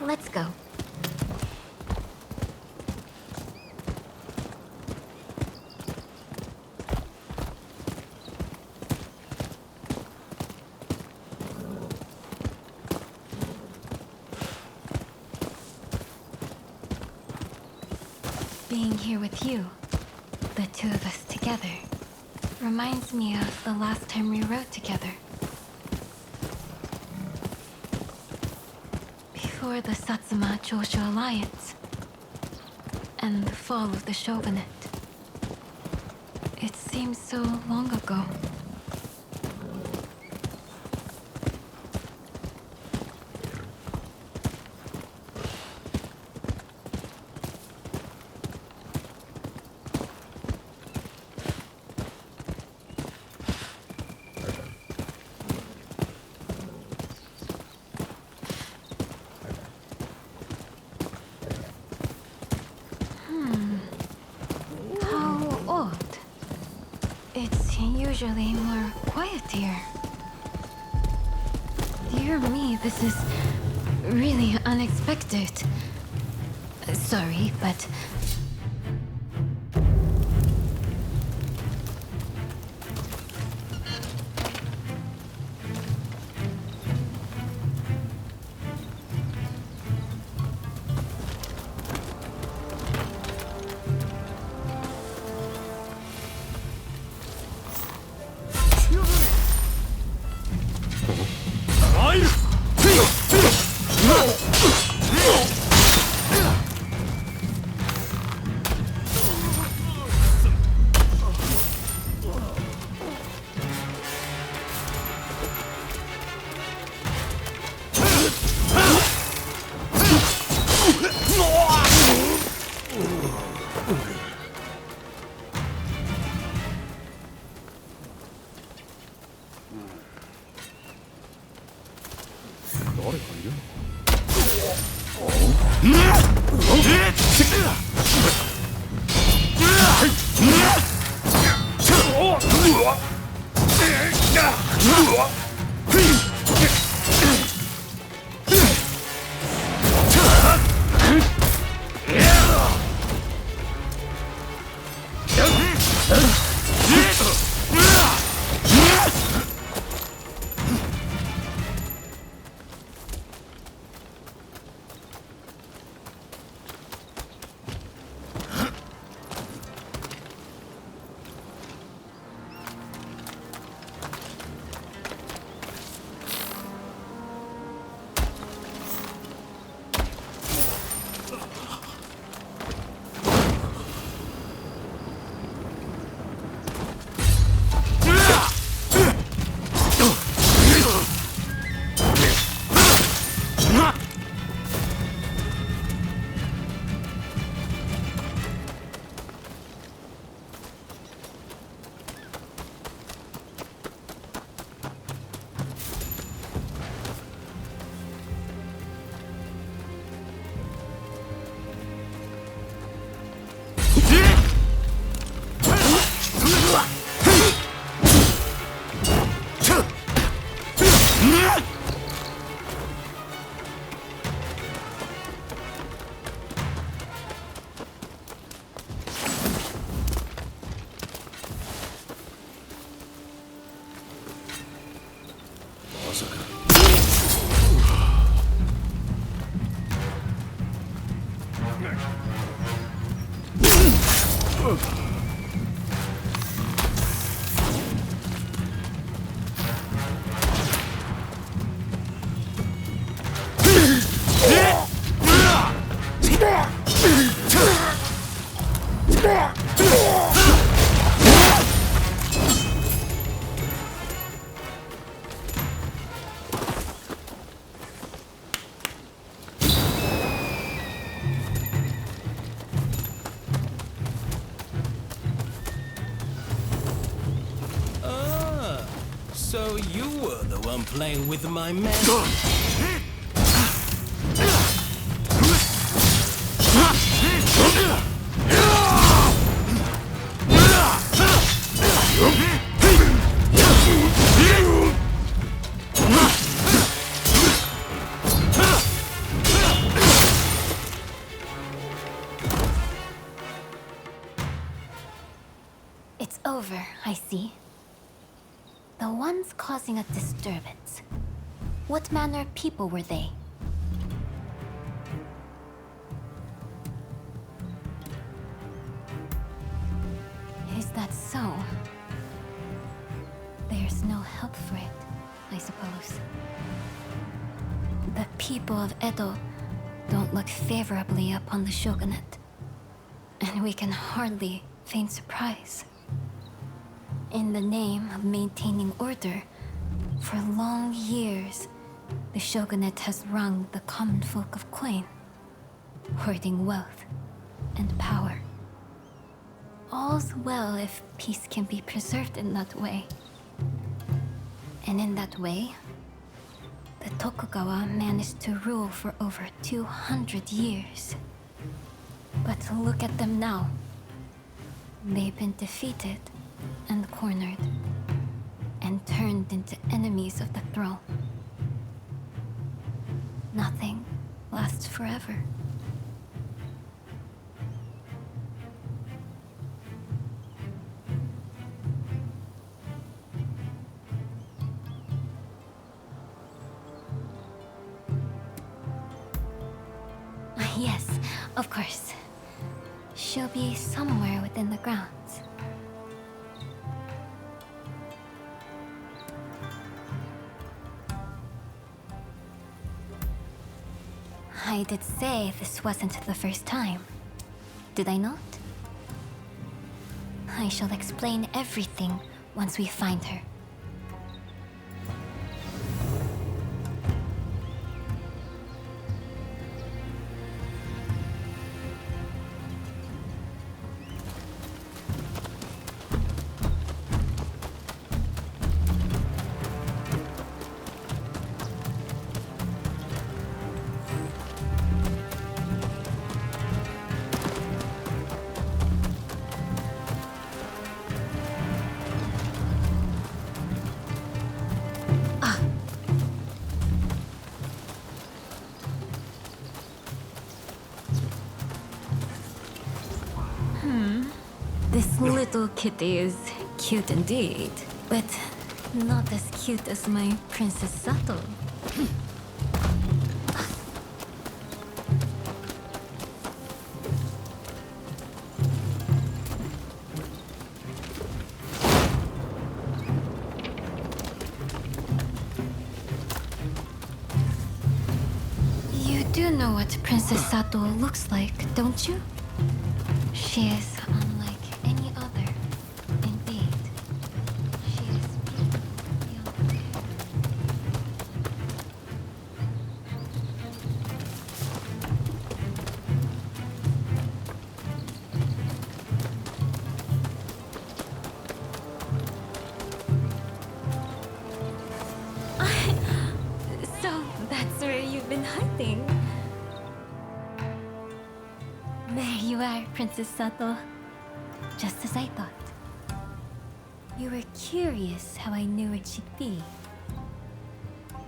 Let's go. Being here with you, the two of us together, reminds me of the last time we rode together. Before the Satsuma-Choshu alliance and the fall of the shogunate. It seems so long ago. Usually more quiet here. Dear me, this is really unexpected. Sorry, but...
So you were the one playing with my men?
It's over, I see. The ones causing a disturbance. What manner of people were they? Is that so? There's no help for it, I suppose. The people of Edo don't look favorably upon the shogunate, and we can hardly feign surprise. In the name of maintaining order, for long years, the shogunate has wrung the common folk of coin, hoarding wealth and power. All's well if peace can be preserved in that way. And in that way, the Tokugawa managed to rule for over 200 years. But look at them now. They've been defeated and cornered, and turned into enemies of the throne. Nothing lasts forever. Yes, of course. She'll be somewhere within the grounds. I did say this wasn't the first time. Did I not? I shall explain everything once we find her. This little kitty is cute indeed, but not as cute as my Princess Sato. You do know what Princess Sato looks like, don't you? She is unlike any other, indeed. She is beautiful beyond compare. So that's where you've been hiding. There you are, Princess Sato. Just as I thought. You were curious how I knew where she'd be.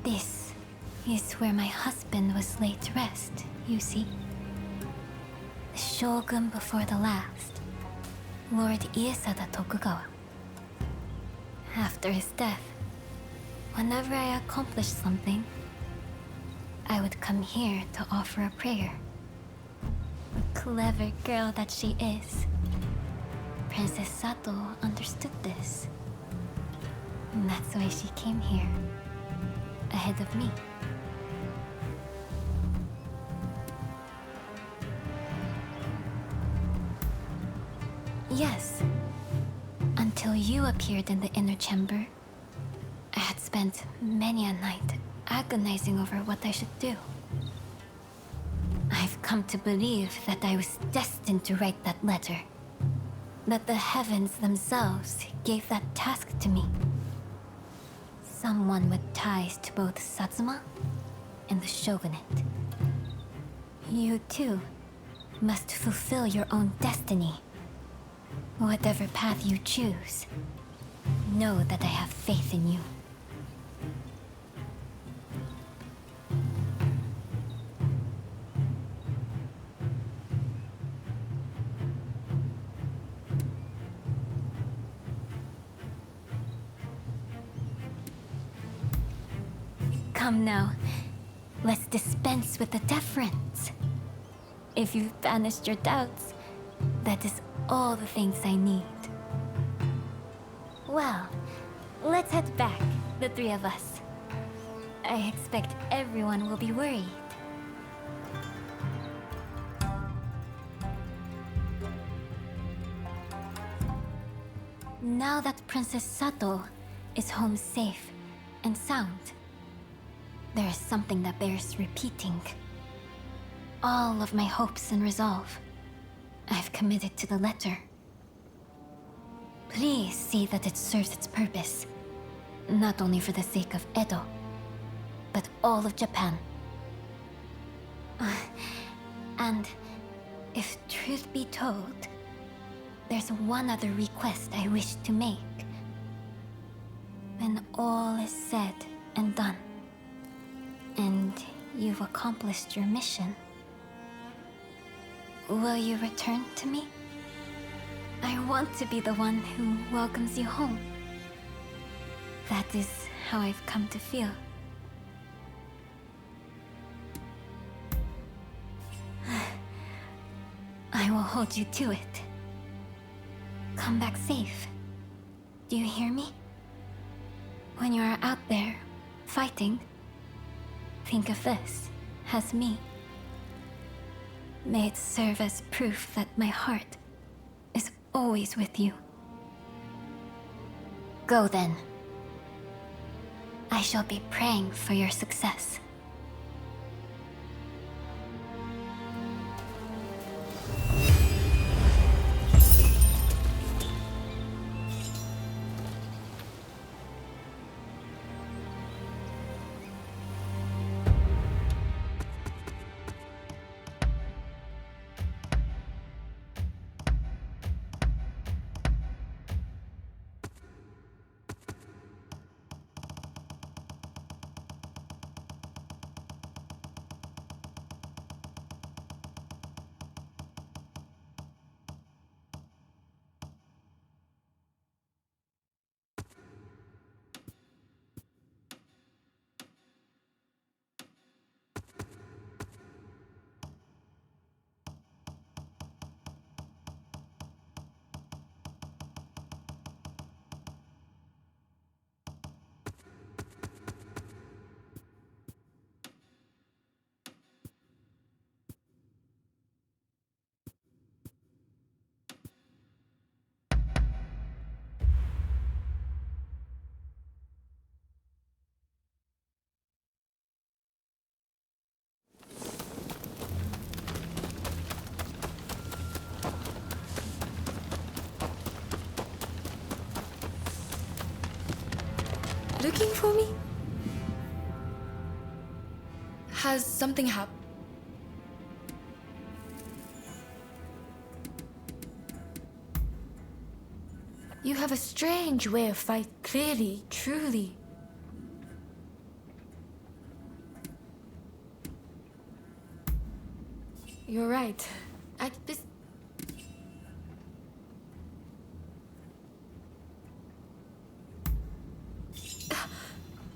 This is where my husband was laid to rest, you see. The shogun before the last, Lord Iesada Tokugawa. After his death, whenever I accomplished something, I would come here to offer a prayer. The clever girl that she is, Princess Sato understood this. And that's why she came here, ahead of me. Yes. Until you appeared in the inner chamber, I had spent many a night agonizing over what I should do. I've come to believe that I was destined to write that letter. That the heavens themselves gave that task to me. someone with ties to both Satsuma and the shogunate. You too must fulfill your own destiny. Whatever path you choose, know that I have faith in you. Come now, let's dispense with the deference. If you've banished your doubts, that is all the things I need. Well, let's head back, the three of us. I expect everyone will be worried. Now that Princess Sato is home safe and sound, there is something that bears repeating. All of my hopes and resolve, I've committed to the letter. Please see that it serves its purpose, not only for the sake of Edo, but all of Japan. And if truth be told, there's one other request I wish to make. When all is said and done, and you've accomplished your mission, will you return to me? I want to be the one who welcomes you home. That is how I've come to feel. I will hold you to it. Come back safe. Do you hear me? When you are out there, fighting, think of this as me. May it serve as proof that my heart is always with you. Go then. I shall be praying for your success.
Looking for me? Has something happened? You have a strange way of fight, clearly, truly. You're right.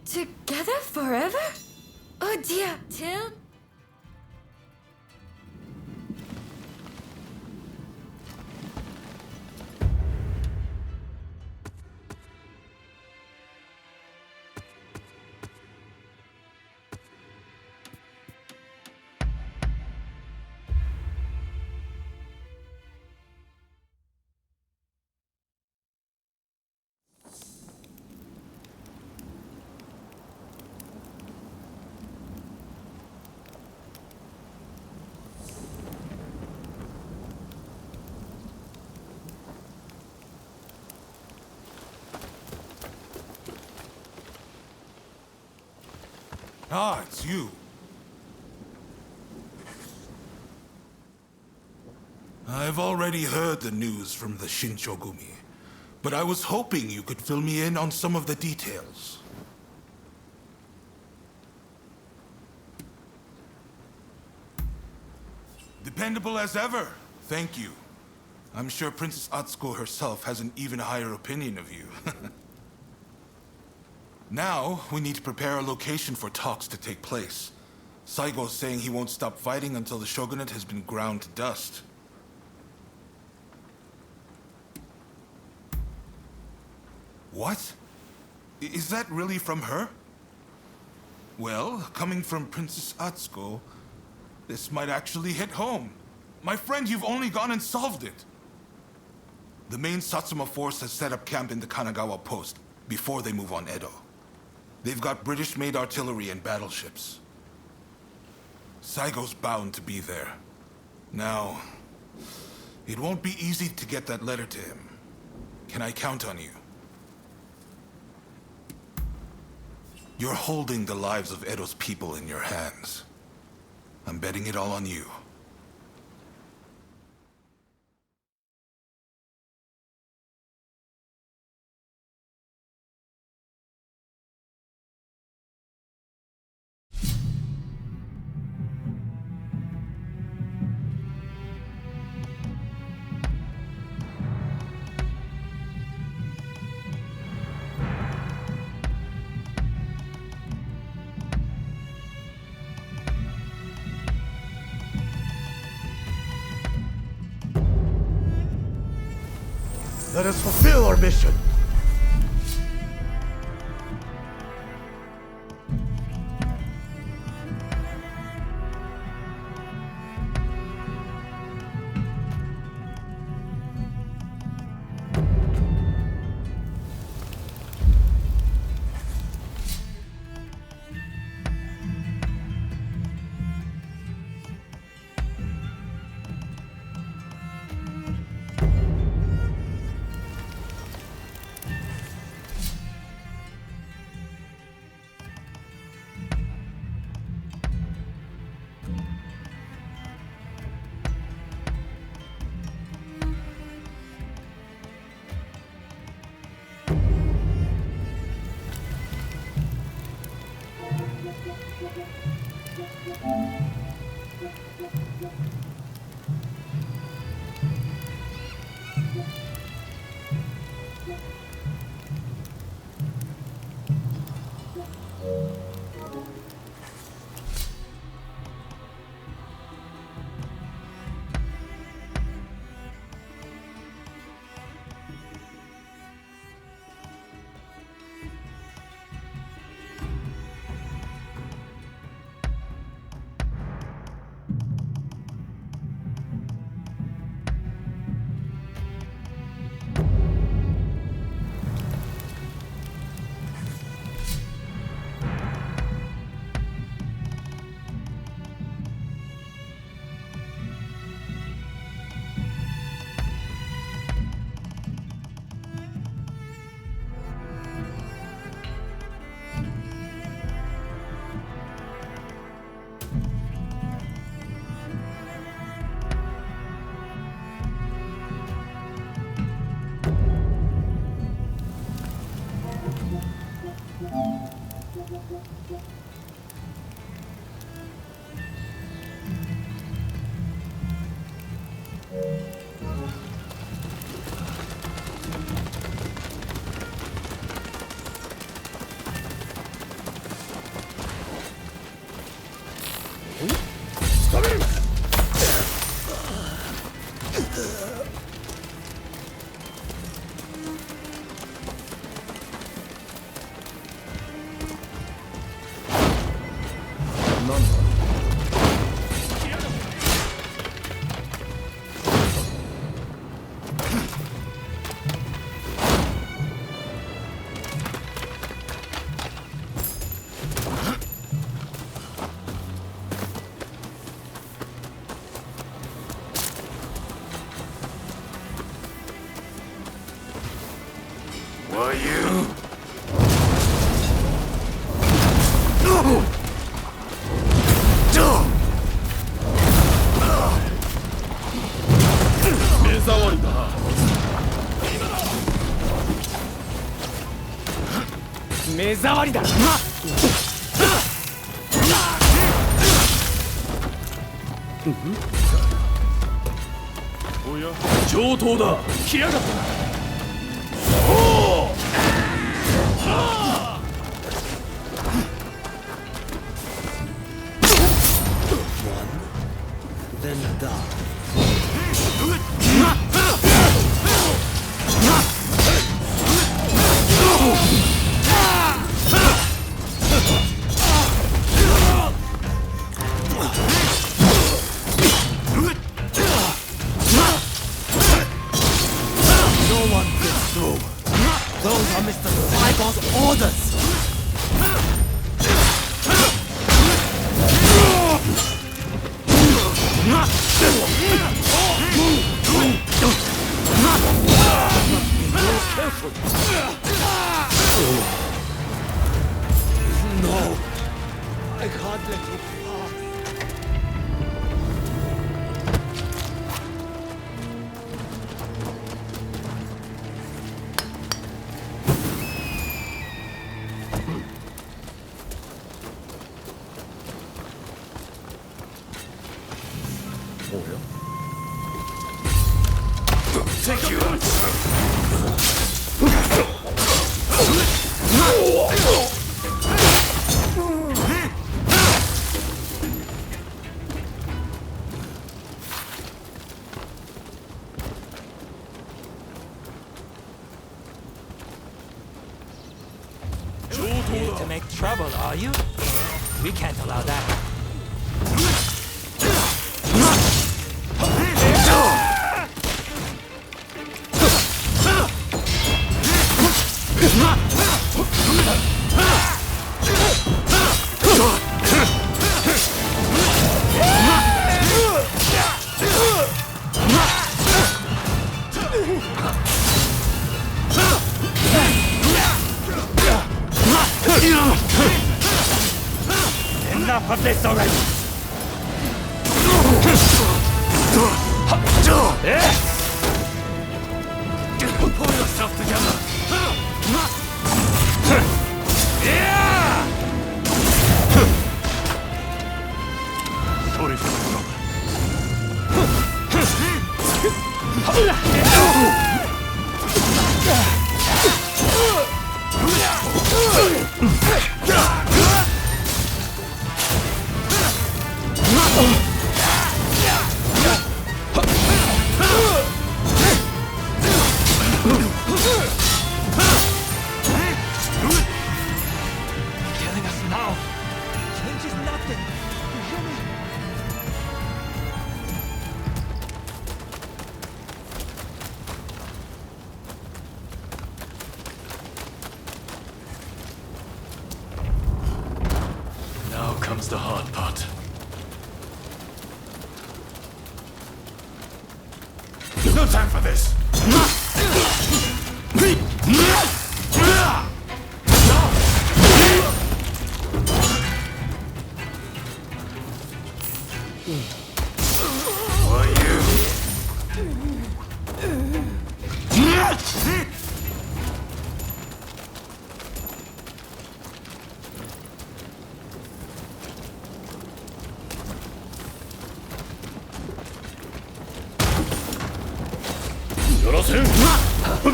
Together forever? Oh dear, Till?
Ah, it's you. I've already heard the news from the Shinchogumi, but I was hoping you could fill me in on some of the details. Dependable as ever. Thank you. I'm sure Princess Atsuko herself has an even higher opinion of you. Now, we need to prepare a location for talks to take place. Saigo's saying he won't stop fighting until the shogunate has been ground to dust. What? Is that really from her? Well, coming from Princess Atsuko, this might actually hit home. My friend, you've only gone and solved it. The main Satsuma force has set up camp in the Kanagawa post before they move on Edo. They've got British-made artillery and battleships. Saigo's bound to be there. Now, it won't be easy to get that letter to him. Can I count on you? You're holding the lives of Edo's people in your hands. I'm betting it all on you.
Let us fulfill our mission!
Were you?
触りだ。
目障りだ。
おや、上等だ。来やがったな。
Then die.
No one gets through. Those are Mr. Saigon's orders.
No, I can't let you pass.
Take you out.
上等だ。Here to make trouble, are you? We can't allow that. Enough of this already! Pull yourself together! Sorry for the trouble. Killing us now changes nothing. You hear me?
Now comes the hard part. No time for this!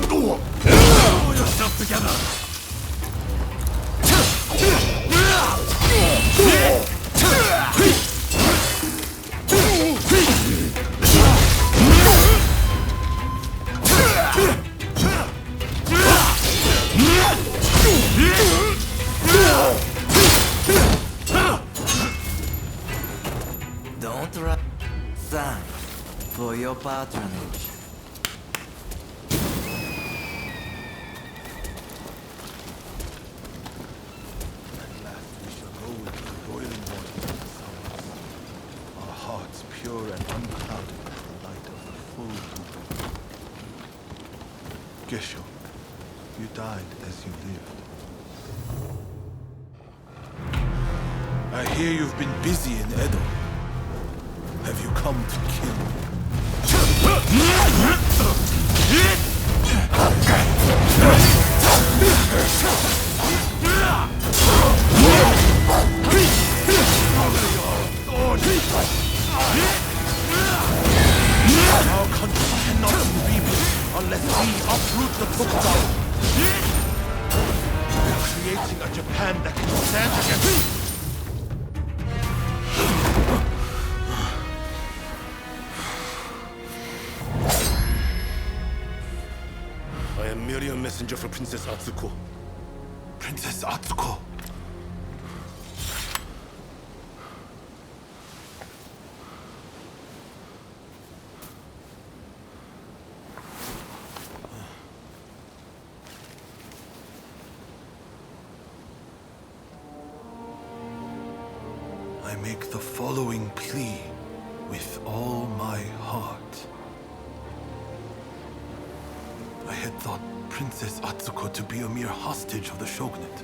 Pull yourself together!
Don't run. Thanks for your patronage.
Pure and unclouded by the light of the full moon. Gesho, you died as you lived. I hear you've been busy in Edo. Have you come to kill me?
merely a messenger for Princess Atsuko.
Princess Atsuko. I make the following plea with all my heart. I had thought Princess Atsuko to be a mere hostage of the shogunate,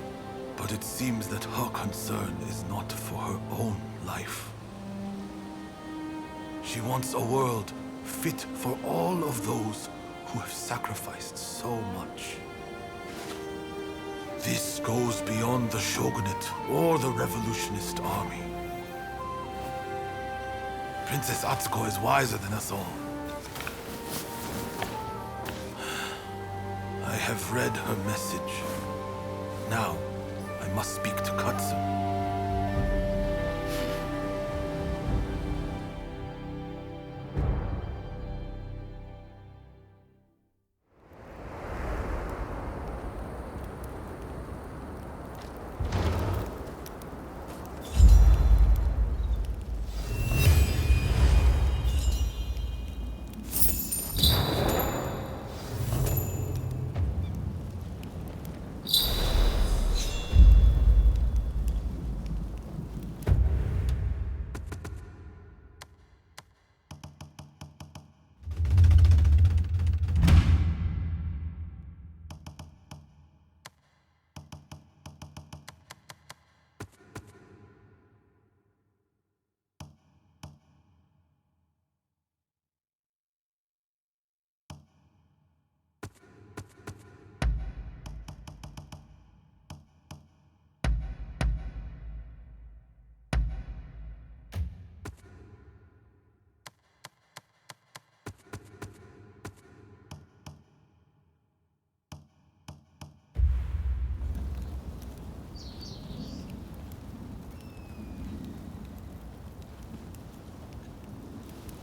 but it seems that her concern is not for her own life. She wants a world fit for all of those who have sacrificed so much. This goes beyond the shogunate or the revolutionist army. Princess Atsuko is wiser than us all. I have read her message. Now, I must speak to Katsu.